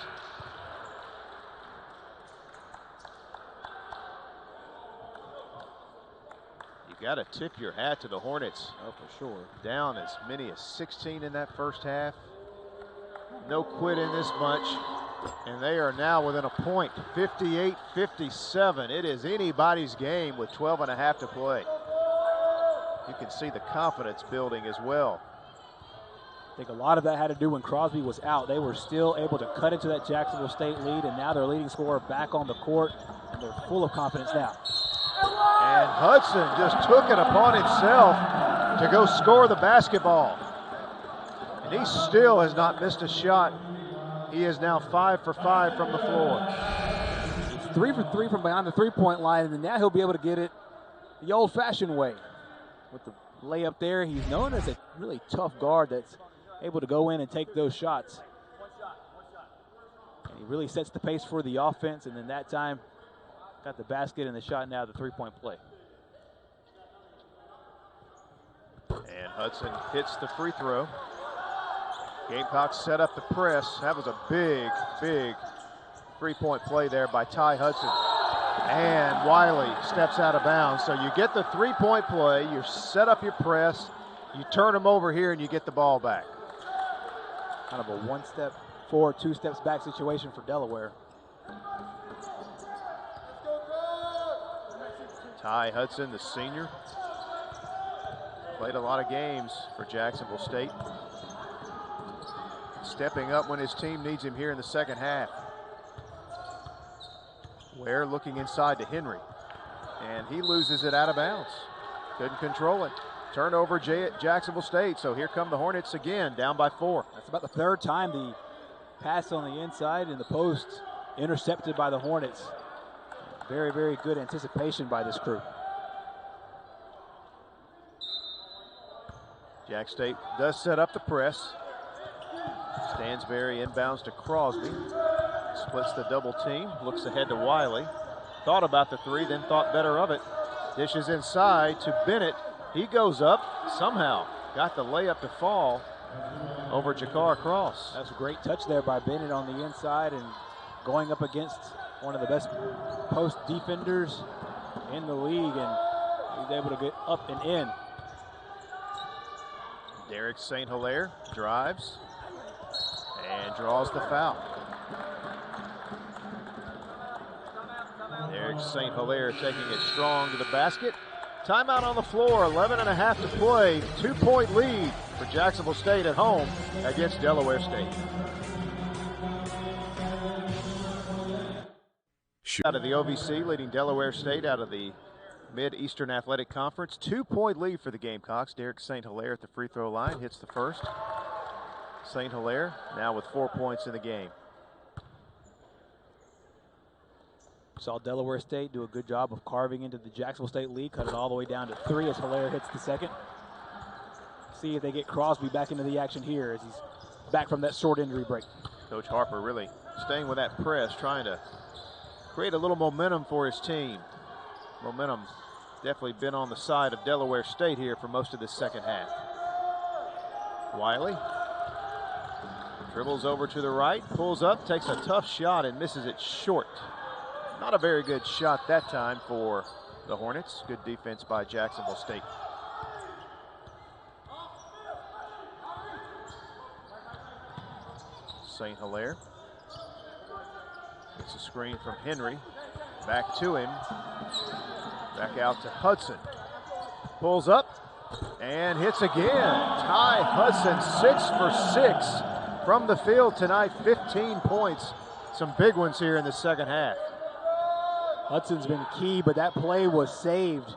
You got to tip your hat to the Hornets. Oh, for sure. Down as many as 16 in that first half. No quit in this bunch. And they are now within a point, 58-57. It is anybody's game with 12 and a half to play. You can see the confidence building as well. I think a lot of that had to do when Crosby was out. They were still able to cut into that Jacksonville State lead, and now their leading scorer back on the court, and they're full of confidence now. And Hudson just took it upon himself to go score the basketball. And he still has not missed a shot. He is now 5 for 5 from the floor. He's 3 for 3 from behind the three-point line, and now he'll be able to get it the old-fashioned way. With the layup there, he's known as a really tough guard that's able to go in and take those shots. And he really sets the pace for the offense, and then that time got the basket and the shot, now the three-point play. And Hudson hits the free throw. Gamecocks set up the press. That was a big, big three-point play there by Ty Hudson. And Wiley steps out of bounds. So you get the three-point play, you set up your press, you turn them over here, and you get the ball back. Kind of a one-step forward, two steps back situation for Delaware. Ty Hudson, the senior, played a lot of games for Jacksonville State. Stepping up when his team needs him here in the second half. Ware looking inside to Henry, and he loses it out of bounds. Couldn't control it. Turnover Jacksonville State, so here come the Hornets again, down by 4. That's about the third time the pass on the inside in the post intercepted by the Hornets. Very, very good anticipation by this crew. Jack State does set up the press. Stansberry inbounds to Crosby. Splits the double team, looks ahead to Wiley. Thought about the three, then thought better of it. Dishes inside to Bennett. He goes up, somehow got the layup to fall over Jakar Cross. That's a great touch there by Bennett on the inside and going up against one of the best post defenders in the league, and he's able to get up and in. Derek St. Hilaire drives and draws the foul. Derek St. Hilaire taking it strong to the basket. Timeout on the floor, 11 and a half to play. 2-point lead for Jacksonville State at home against Delaware State. Out of the OVC, leading Delaware State out of the Mid-Eastern Athletic Conference. 2-point lead for the Gamecocks. Derek St. Hilaire at the free throw line hits the first. St. Hilaire now with 4 points in the game. Saw Delaware State do a good job of carving into the Jacksonville State lead, cut it all the way down to 3 as Hilaire hits the second. See if they get Crosby back into the action here as he's back from that short injury break. Coach Harper really staying with that press, trying to create a little momentum for his team. Momentum definitely been on the side of Delaware State here for most of this second half. Wiley dribbles over to the right, pulls up, takes a tough shot and misses it short. Not a very good shot that time for the Hornets. Good defense by Jacksonville State. St. Hilaire gets a screen from Henry. Back to him. Back out to Hudson. Pulls up and hits again. Ty Hudson 6 for 6 from the field tonight. 15 points. Some big ones here in the second half. Hudson's been key, but that play was saved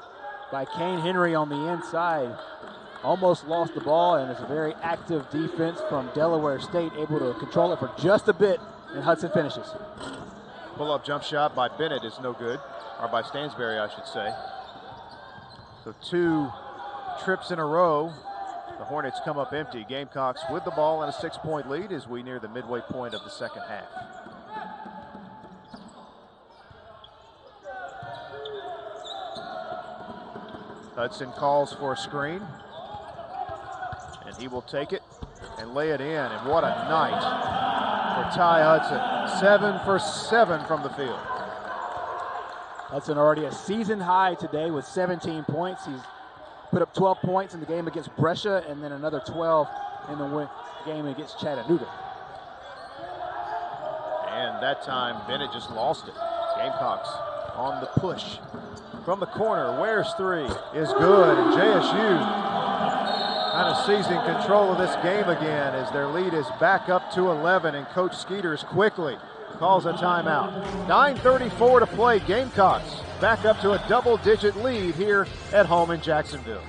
by Kane Henry on the inside. Almost lost the ball, and it's a very active defense from Delaware State, able to control it for just a bit, and Hudson finishes. Pull-up jump shot by Bennett is no good, or by Stansberry, I should say. So 2 trips in a row The Hornets come up empty. Gamecocks with the ball and a 6-point lead as we near the midway point of the second half. Hudson calls for a screen, and he will take it and lay it in. And what a night for Ty Hudson. 7 for 7 from the field. Hudson already a season high today with 17 points. He's put up 12 points in the game against Brescia and then another 12 in the game against Chattanooga. And that time, Bennett just lost it. Gamecocks on the push. From the corner, Ware's three is good. And JSU kind of seizing control of this game again as their lead is back up to 11. And Coach Skeeters quickly calls a timeout. 9:34 to play. Gamecocks back up to a double-digit lead here at home in Jacksonville.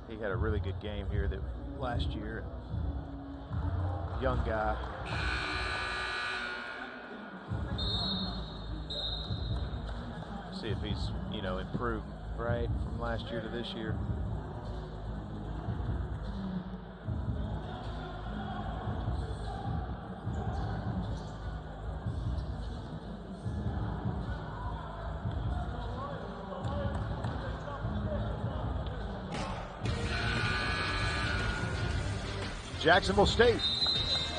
He had a really good game here last year. Young guy. See if he's, improved right from last year to this year. Jacksonville State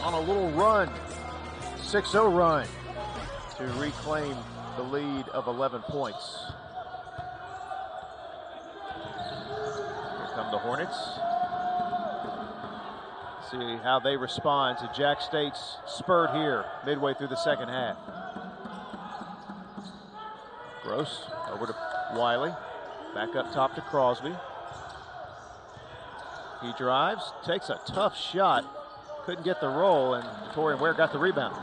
on a little run, 6-0 run to reclaim the lead of 11 points. Here come the Hornets. See how they respond to Jack State's spurt here midway through the second half. Gross over to Wiley. Back up top to Crosby. He drives, takes a tough shot, couldn't get the roll, and Torian Ware got the rebound.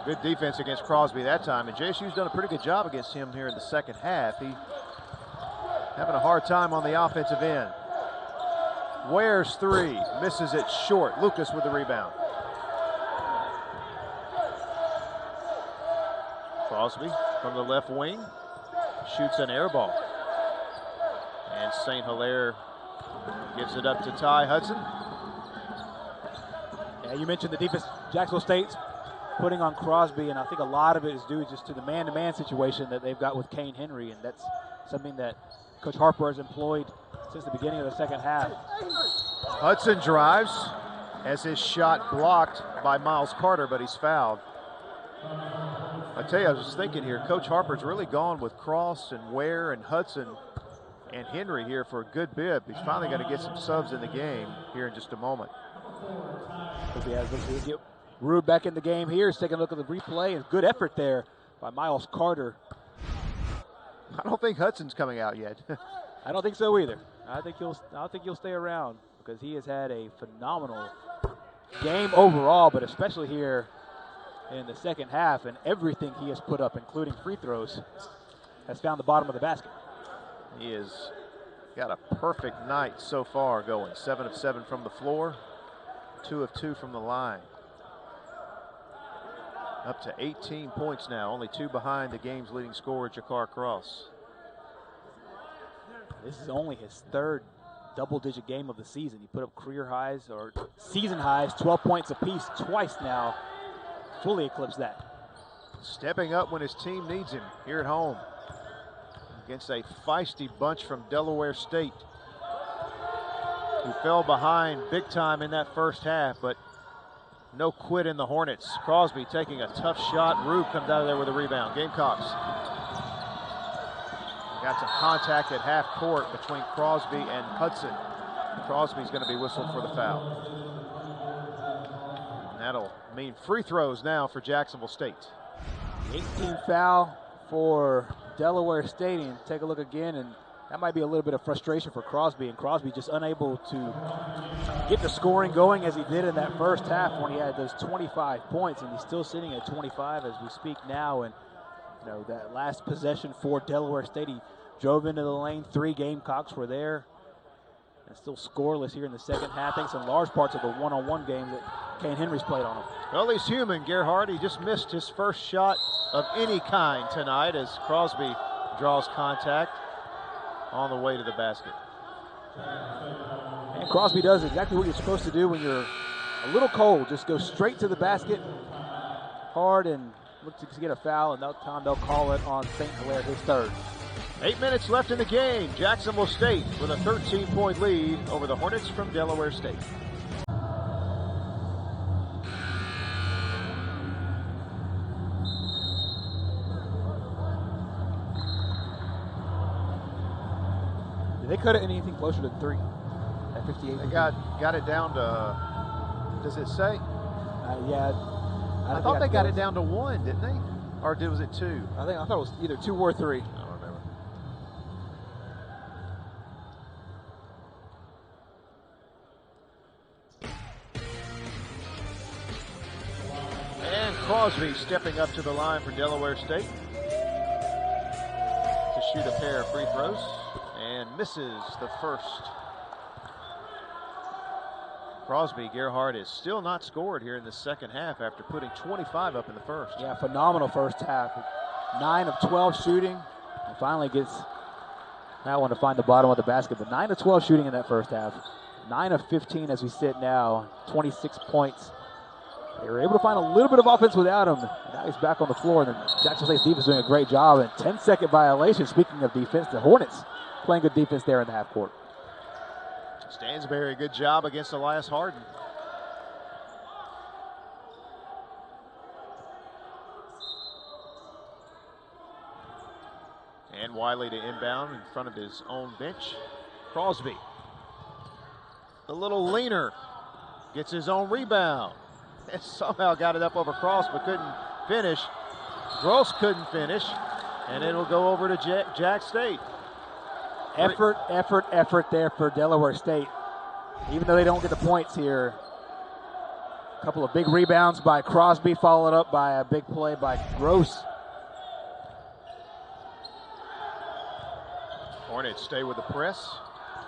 Good defense against Crosby that time, and JSU's done a pretty good job against him here in the second half. He having a hard time on the offensive end. Ware's three, misses it short. Lucas with the rebound. Crosby from the left wing, shoots an air ball. And St. Hilaire gives it up to Ty Hudson. Yeah, you mentioned the defense. Jacksonville State's putting on Crosby, and I think a lot of it is due just to the man-to-man situation that they've got with Kane Henry, and that's something that Coach Harper has employed since the beginning of the second half. Hudson drives, has his shot blocked by Miles Carter, but he's fouled. I tell you, I was just thinking here, Coach Harper's really gone with Cross and Ware and Hudson and Henry here for a good bit. He's finally going to get some subs in the game here in just a moment. Get Rube back in the game here. He's taking a look at the replay, and good effort there by Miles Carter. I don't think Hudson's coming out yet. I don't think so either. I think he'll stay around because he has had a phenomenal game overall, but especially here in the second half, and everything he has put up, including free throws, has found the bottom of the basket. He has got a perfect night so far going. 7 of 7 from the floor, 2 of 2 from the line. Up to 18 points now, only 2 behind the game's leading scorer, Jakar Cross. This is only his third double-digit game of the season. He put up career highs or season highs, 12 points apiece twice now. Fully eclipsed that. Stepping up when his team needs him here at home against a feisty bunch from Delaware State, who fell behind big time in that first half, but no quit in the Hornets. Crosby taking a tough shot. Rube comes out of there with a rebound. Gamecocks got some contact at half court between Crosby and Hudson. Crosby's going to be whistled for the foul. And that'll mean free throws now for Jacksonville State. 18th foul for Delaware State, and take a look again, and that might be a little bit of frustration for Crosby, and Crosby just unable to get the scoring going as he did in that first half when he had those 25 points, and he's still sitting at 25 as we speak now. And that last possession for Delaware State, he drove into the lane. 3 Gamecocks were there, and still scoreless here in the second half, thanks in large parts of the one-on-one game that Kane Henry's played on him. Well, he's human, Gerhardt. He just missed his first shot of any kind tonight as Crosby draws contact on the way to the basket. And Crosby does exactly what you're supposed to do when you're a little cold. Just go straight to the basket hard and look to get a foul, and that time they'll call it on St. Hilaire, his third. 8 minutes left in the game. Jacksonville State with a 13-point lead over the Hornets from Delaware State. Did they cut it anything closer to 3 at 58? They got it down to, does it say? Yeah. I thought they got it down to 1, didn't they? Or was it 2? I thought it was either 2 or 3. I don't remember. And Crosby stepping up to the line for Delaware State to shoot a pair of free throws and misses the first. Crosby, Gerhardt is still not scored here in the second half after putting 25 up in the first. Yeah, phenomenal first half. 9 of 12 shooting. And finally gets that one to find the bottom of the basket. But 9 of 12 shooting in that first half. 9 of 15 as we sit now. 26 points. They were able to find a little bit of offense without him. Now he's back on the floor. And Jackson State's defense doing a great job. And 10-second violation. Speaking of defense, the Hornets playing good defense there in the half court. Stansberry, good job against Elias Harden. And Wiley to inbound in front of his own bench. Crosby, a little leaner, gets his own rebound. And somehow got it up over Cross, but couldn't finish. Gross couldn't finish, and it'll go over to Jack State. Effort there for Delaware State. Even though they don't get the points here. A couple of big rebounds by Crosby, followed up by a big play by Gross. Hornets stay with the press.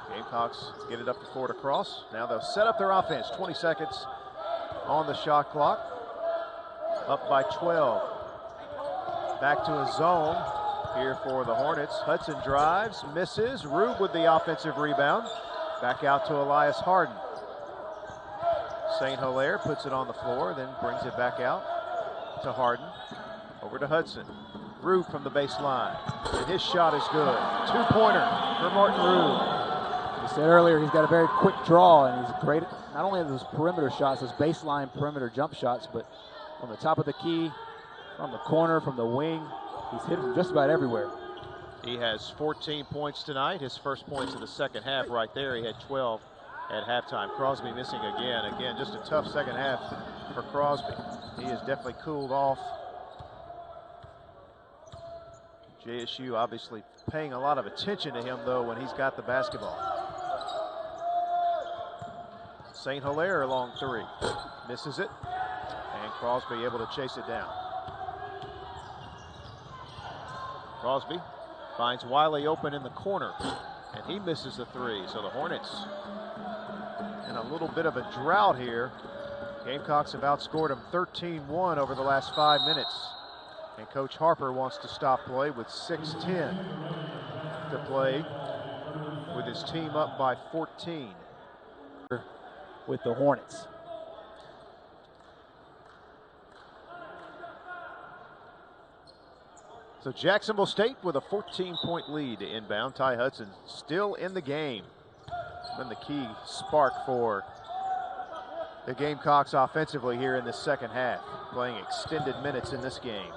Gamecocks get it up the court across. Now they'll set up their offense. 20 seconds on the shot clock. Up by 12. Back to a zone here for the Hornets. Hudson drives, misses. Rube with the offensive rebound. Back out to Elias Harden. St. Hilaire puts it on the floor, then brings it back out to Harden. Over to Hudson. Rube from the baseline. And his shot is good. Two-pointer for Martin Rube. We said earlier he's got a very quick draw, and he's great not only at those perimeter shots, those baseline perimeter jump shots, but from the top of the key, from the corner, from the wing. He's hit from just about everywhere. He has 14 points tonight. His first points of the second half right there. He had 12 at halftime. Crosby missing again. Again, just a tough second half for Crosby. He has definitely cooled off. JSU obviously paying a lot of attention to him, though, when he's got the basketball. St. Hilaire along 3. Misses it. And Crosby able to chase it down. Crosby finds Wiley open in the corner, and he misses the 3. So the Hornets in a little bit of a drought here. Gamecocks have outscored them 13-1 over the last 5 minutes. And Coach Harper wants to stop play with 6:10 to play with his team up by 14. With the Hornets. So Jacksonville State with a 14-point lead to inbound. Ty Hudson still in the game. Been the key spark for the Gamecocks offensively here in the second half, playing extended minutes in this game.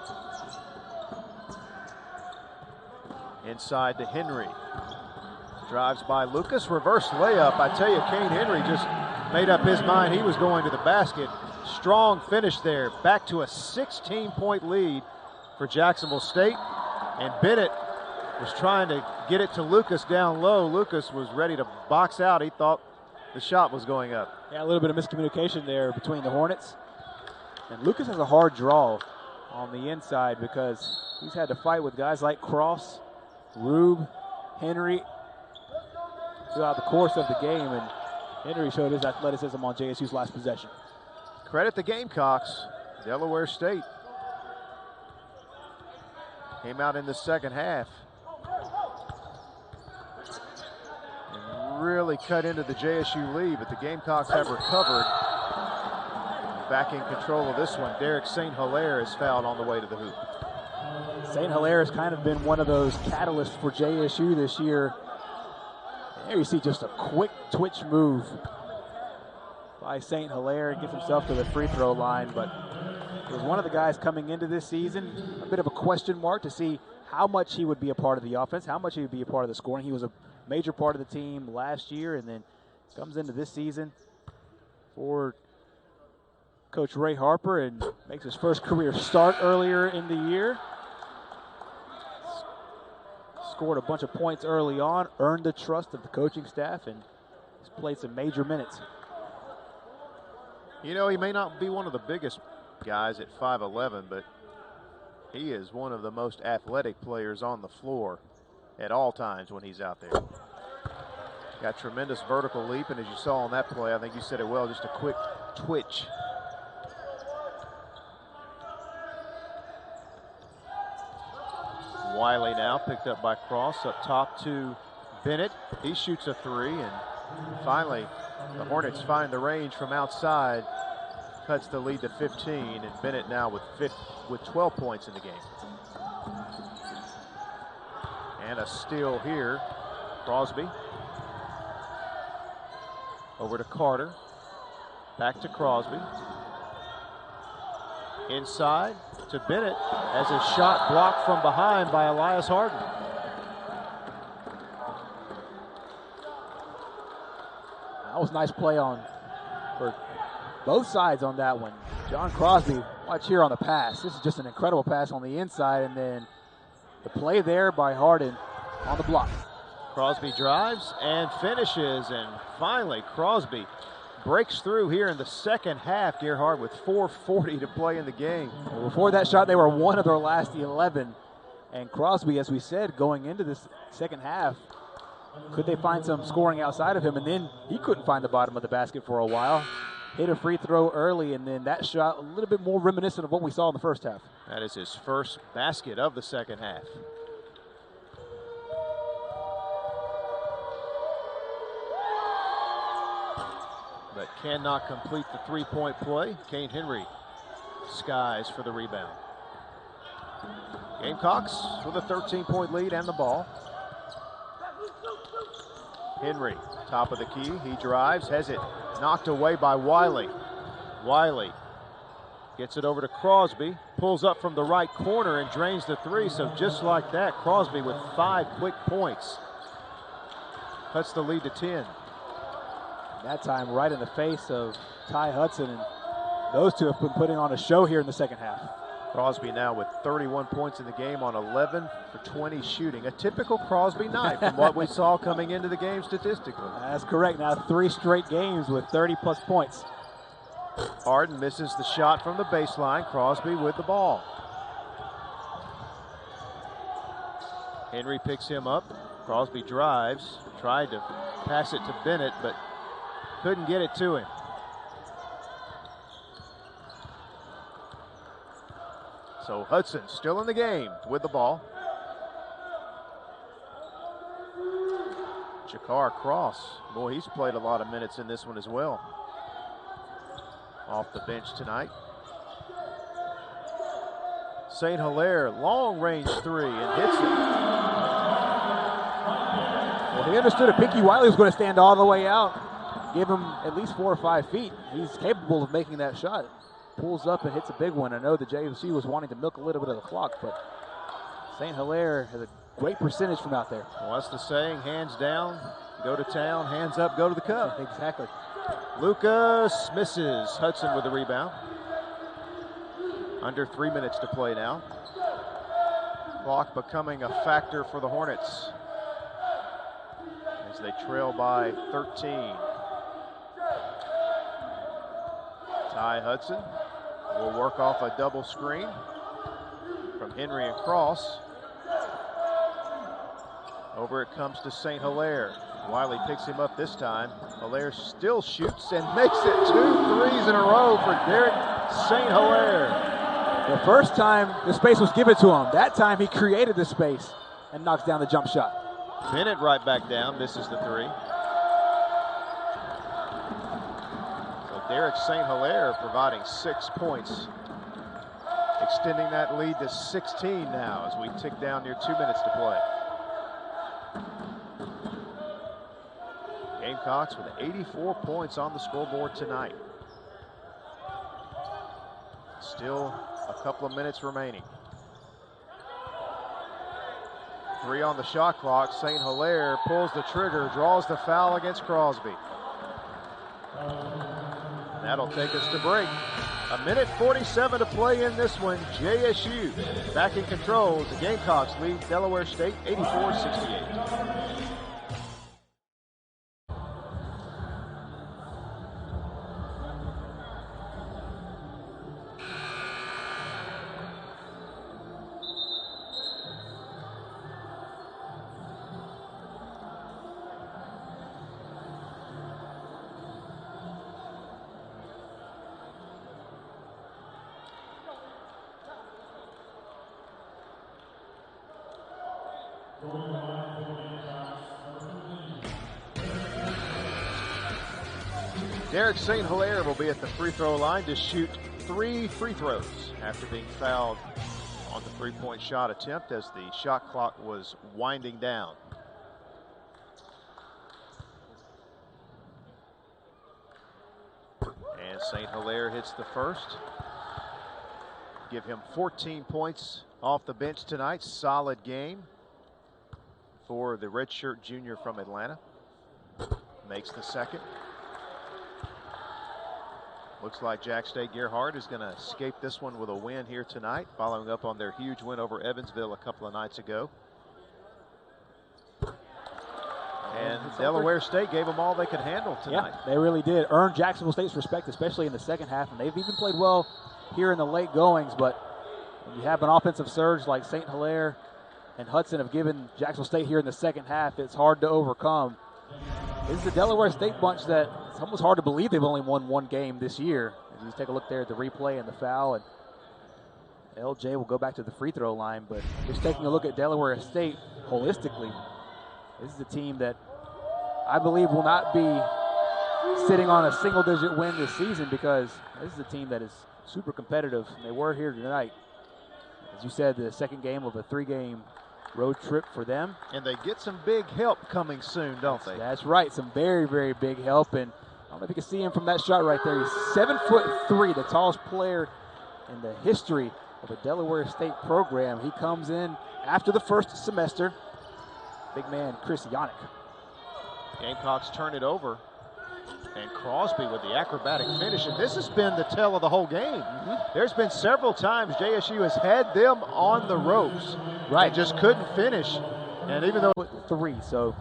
Inside to Henry. Drives by Lucas, reverse layup. I tell you, Kane Henry just made up his mind he was going to the basket. Strong finish there. Back to a 16-point lead for Jacksonville State. And Bennett was trying to get it to Lucas down low. Lucas was ready to box out. He thought the shot was going up. Yeah, a little bit of miscommunication there between the Hornets. And Lucas has a hard draw on the inside because he's had to fight with guys like Cross, Rube, Henry throughout the course of the game, and Henry showed his athleticism on JSU's last possession. Credit the Gamecocks. Delaware State came out in the second half and nearly cut into the JSU lead, but the Gamecocks have recovered. Back in control of this one. Derek St. Hilaire is fouled on the way to the hoop. St. Hilaire has kind of been one of those catalysts for JSU this year. There you see just a quick twitch move by St. Hilaire. Gets himself to the free throw line, but he was one of the guys coming into this season. A bit of a question mark to see how much he would be a part of the offense, how much he would be a part of the scoring. He was a major part of the team last year, and then comes into this season for Coach Ray Harper and makes his first career start earlier in the year. Scored a bunch of points early on, earned the trust of the coaching staff, and he's played some major minutes. You know, he may not be one of the biggest guys at 5'11", but he is one of the most athletic players on the floor at all times when he's out there. Got tremendous vertical leap, and as you saw on that play, I think you said it well, just a quick twitch. Wiley now picked up by Cross, up top to Bennett. He shoots a three, and finally the Hornets find the range from outside, cuts the lead to 15, and Bennett now with 12 points in the game. And a steal here. Crosby over to Carter, back to Crosby. Inside to Bennett as a shot blocked from behind by Elias Harden. That was a nice play for both sides on that one. John Crosby, watch here on the pass. This is just an incredible pass on the inside, and then the play there by Harden on the block. Crosby drives and finishes, and finally Crosby breaks through here in the second half, Gerhard, with 4:40 to play in the game. Well, before that shot, they were one of their last 11. And Crosby, as we said, going into this second half, could they find some scoring outside of him? And then he couldn't find the bottom of the basket for a while. Hit a free throw early, and then that shot a little bit more reminiscent of what we saw in the first half. That is his first basket of the second half. But cannot complete the three-point play. Kane Henry skies for the rebound. Gamecocks with a 13-point lead and the ball. Henry, top of the key. He drives, has it knocked away by Wiley. Wiley gets it over to Crosby, pulls up from the right corner and drains the three. So just like that, Crosby with 5 quick points. Cuts the lead to 10. That time right in the face of Ty Hudson, and those two have been putting on a show here in the second half. Crosby now with 31 points in the game on 11 for 20 shooting. A typical Crosby night from what we saw coming into the game statistically. That's correct. Now 3 straight games with 30-plus points. Harden misses the shot from the baseline. Crosby with the ball. Henry picks him up. Crosby drives, tried to pass it to Bennett, but couldn't get it to him. So Hudson still in the game with the ball. Jakar Cross, boy, he's played a lot of minutes in this one as well. Off the bench tonight. St. Hilaire, long range three, and hits it. Well, he understood if Pinky Wiley was going to stand all the way out, give him at least 4 or 5 feet. He's capable of making that shot. Pulls up and hits a big one. I know the JSU was wanting to milk a little bit of the clock, but St. Hilaire has a great percentage from out there. Well, that's the saying, hands down, go to town, hands up, go to the cup. Exactly. Lucas misses. Hudson with the rebound. Under 3 minutes to play now. Clock becoming a factor for the Hornets as they trail by 13. Ty Hudson will work off a double screen from Henry and Cross. Over it comes to St. Hilaire. Wiley picks him up this time. Hilaire still shoots and makes it 2 threes in a row for Derek St. Hilaire. The first time the space was given to him, that time he created the space and knocks down the jump shot. Bennett right back down, misses the three. Derek St. Hilaire providing 6 points, extending that lead to 16 now as we tick down near 2 minutes to play. Gamecocks with 84 points on the scoreboard tonight. Still a couple of minutes remaining. 3 on the shot clock. St. Hilaire pulls the trigger, draws the foul against Crosby. That'll take us to break. 1:47 to play in this one. JSU back in control. The Gamecocks lead Delaware State 84-68. Derek St. Hilaire will be at the free throw line to shoot 3 free throws after being fouled on the three-point shot attempt as the shot clock was winding down. And St. Hilaire hits the first. Give him 14 points off the bench tonight. Solid game for the redshirt junior from Atlanta. Makes the second. Looks like Jack State Gerhardt is going to escape this one with a win here tonight, following up on their huge win over Evansville a couple of nights ago. And Delaware State gave them all they could handle tonight. Yeah, they really did. Earn Jacksonville State's respect, especially in the second half, and they've even played well here in the late goings, but when you have an offensive surge like St. Hilaire and Hudson have given Jacksonville State here in the second half, it's hard to overcome. This is a Delaware State bunch that it's almost hard to believe they've only won 1 game this year. As you take a look there at the replay and the foul, and LJ will go back to the free throw line. But just taking a look at Delaware State holistically, this is a team that I believe will not be sitting on a single-digit win this season, because this is a team that is super competitive, and they were here tonight. As you said, the second game of a 3-game road trip for them. And they get some big help coming soon, don't they? That's right. Some very, very big help. And I don't know if you can see him from that shot right there. He's 7'3", the tallest player in the history of a Delaware State program. He comes in after the first semester. Big man, Chris Yannick. Gamecocks turn it over. And Crosby with the acrobatic finish. And this has been the tell of the whole game. There's been several times JSU has had them on the ropes. Right. And just couldn't finish. And even though 3, so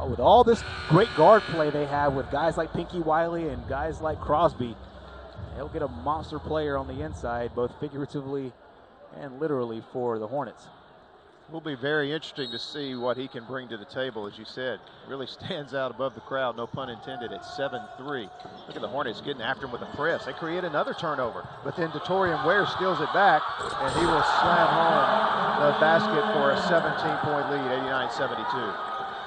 with all this great guard play they have with guys like Pinky Wiley and guys like Crosby, they'll get a monster player on the inside, both figuratively and literally, for the Hornets. Will be very interesting to see what he can bring to the table, as you said. Really stands out above the crowd, no pun intended, at 7'3". Look at the Hornets getting after him with a press. They create another turnover, but then Datorian Ware steals it back, and he will slam home the basket for a 17-point lead, 89-72.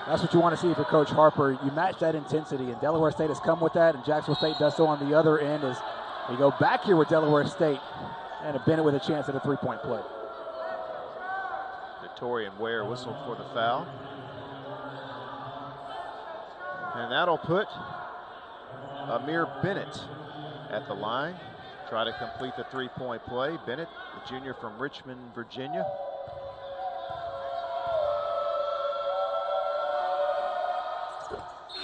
That's what you want to see for Coach Harper. You match that intensity, and Delaware State has come with that, and Jacksonville State does so on the other end as we go back here with Delaware State and a Bennett with a chance at a 3-point play. Datorian Ware whistled for the foul. And that'll put Amir Bennett at the line. Try to complete the 3-point play. Bennett, the junior from Richmond, Virginia.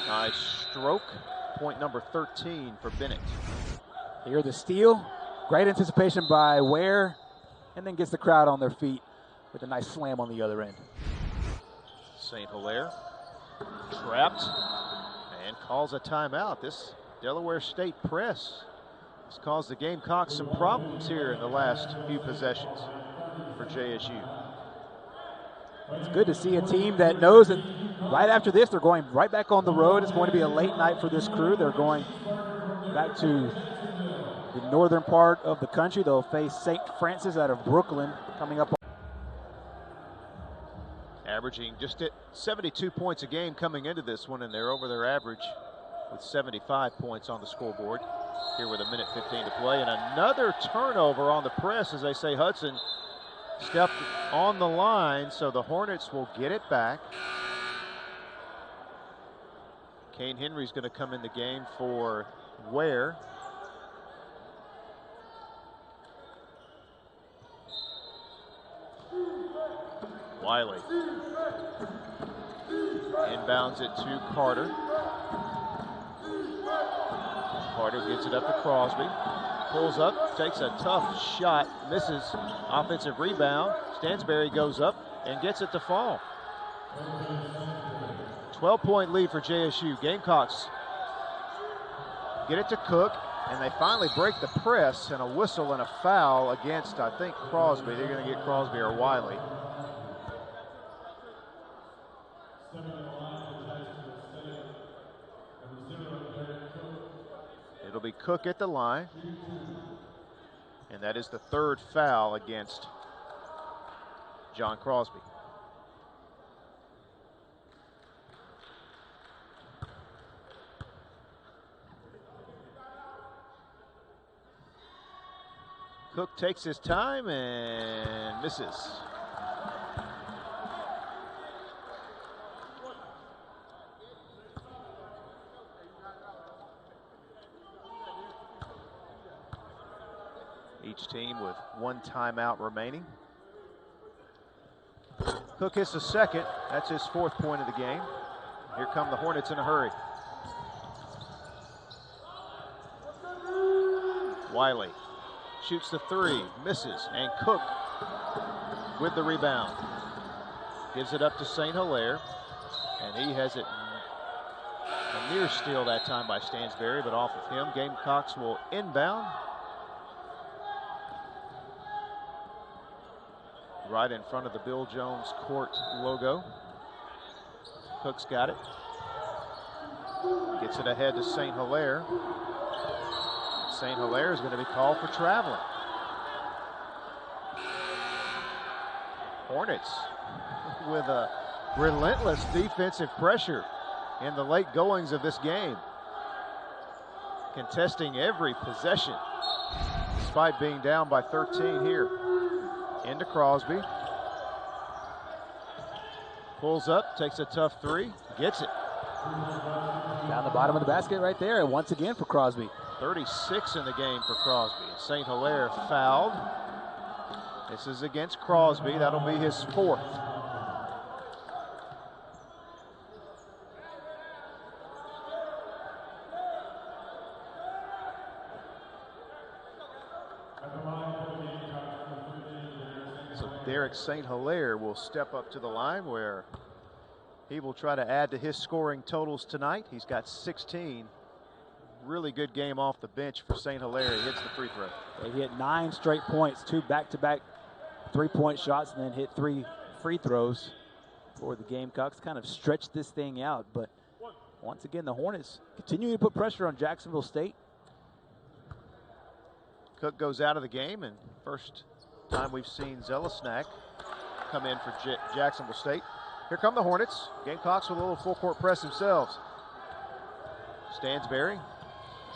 Nice stroke. Point number 13 for Bennett. Here the steal. Great anticipation by Ware, and then gets the crowd on their feet with a nice slam on the other end. St. Hilaire trapped and calls a timeout. This Delaware State press has caused the Gamecocks some problems here in the last few possessions for JSU. It's good to see a team that knows that right after this they're going right back on the road. It's going to be a late night for this crew. They're going back to the northern part of the country. They'll face St. Francis out of Brooklyn coming up. Averaging just at 72 points a game coming into this one, and they're over their average with 75 points on the scoreboard here with 1:15 to play. And another turnover on the press, as they say Hudson stepped on the line, so the Hornets will get it back. Kane Henry's going to come in the game for Ware. Wiley inbounds it to Carter. Carter gets it up to Crosby. Pulls up, takes a tough shot, misses. Offensive rebound. Stansberry goes up and gets it to fall. 12-point lead for JSU. Gamecocks get it to Cook, and they finally break the press, and a whistle and a foul against, I think, Crosby. They're going to get Crosby or Wiley. It'll be Cook at the line, and that is the third foul against John Crosby. Cook takes his time and misses. Each team with one timeout remaining. Cook hits the second. That's his 4th point of the game. Here come the Hornets in a hurry. Wiley shoots the 3, misses, and Cook with the rebound. Gives it up to St. Hilaire, and he has it a near steal that time by Stansberry, but off of him. Gamecocks will inbound. Right in front of the Bill Jones Court logo. Cook's got it. Gets it ahead to St. Hilaire. St. Hilaire is going to be called for traveling. Hornets with a relentless defensive pressure in the late goings of this game. Contesting every possession despite being down by 13 here. Into Crosby. Pulls up, takes a tough 3, gets it. Down the bottom of the basket right there, and once again for Crosby. 36 in the game for Crosby. St. Hilaire fouled. This is against Crosby. That'll be his 4th. So Derek St. Hilaire will step up to the line where he will try to add to his scoring totals tonight. He's got 16. Really good game off the bench for St. Hilaire. He hits the free throw. He hit 9 straight points, 2 back-to-back 3-point shots, and then hit 3 free throws for the Gamecocks. Kind of stretched this thing out, but once again, the Hornets continuing to put pressure on Jacksonville State. Cook goes out of the game, and first time we've seen Zelesnak come in for Jacksonville State. Here come the Hornets. Gamecocks with a little full-court press themselves. Stansberry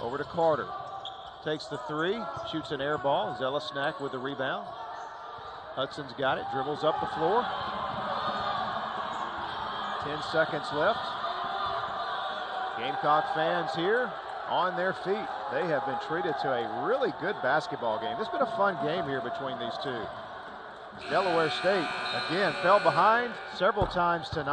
over to Carter. Takes the 3, shoots an air ball. Zelesnak with the rebound. Hudson's got it, dribbles up the floor. 10 seconds left. Gamecock fans here on their feet. They have been treated to a really good basketball game. This has been a fun game here between these two. Delaware State, again, fell behind several times tonight.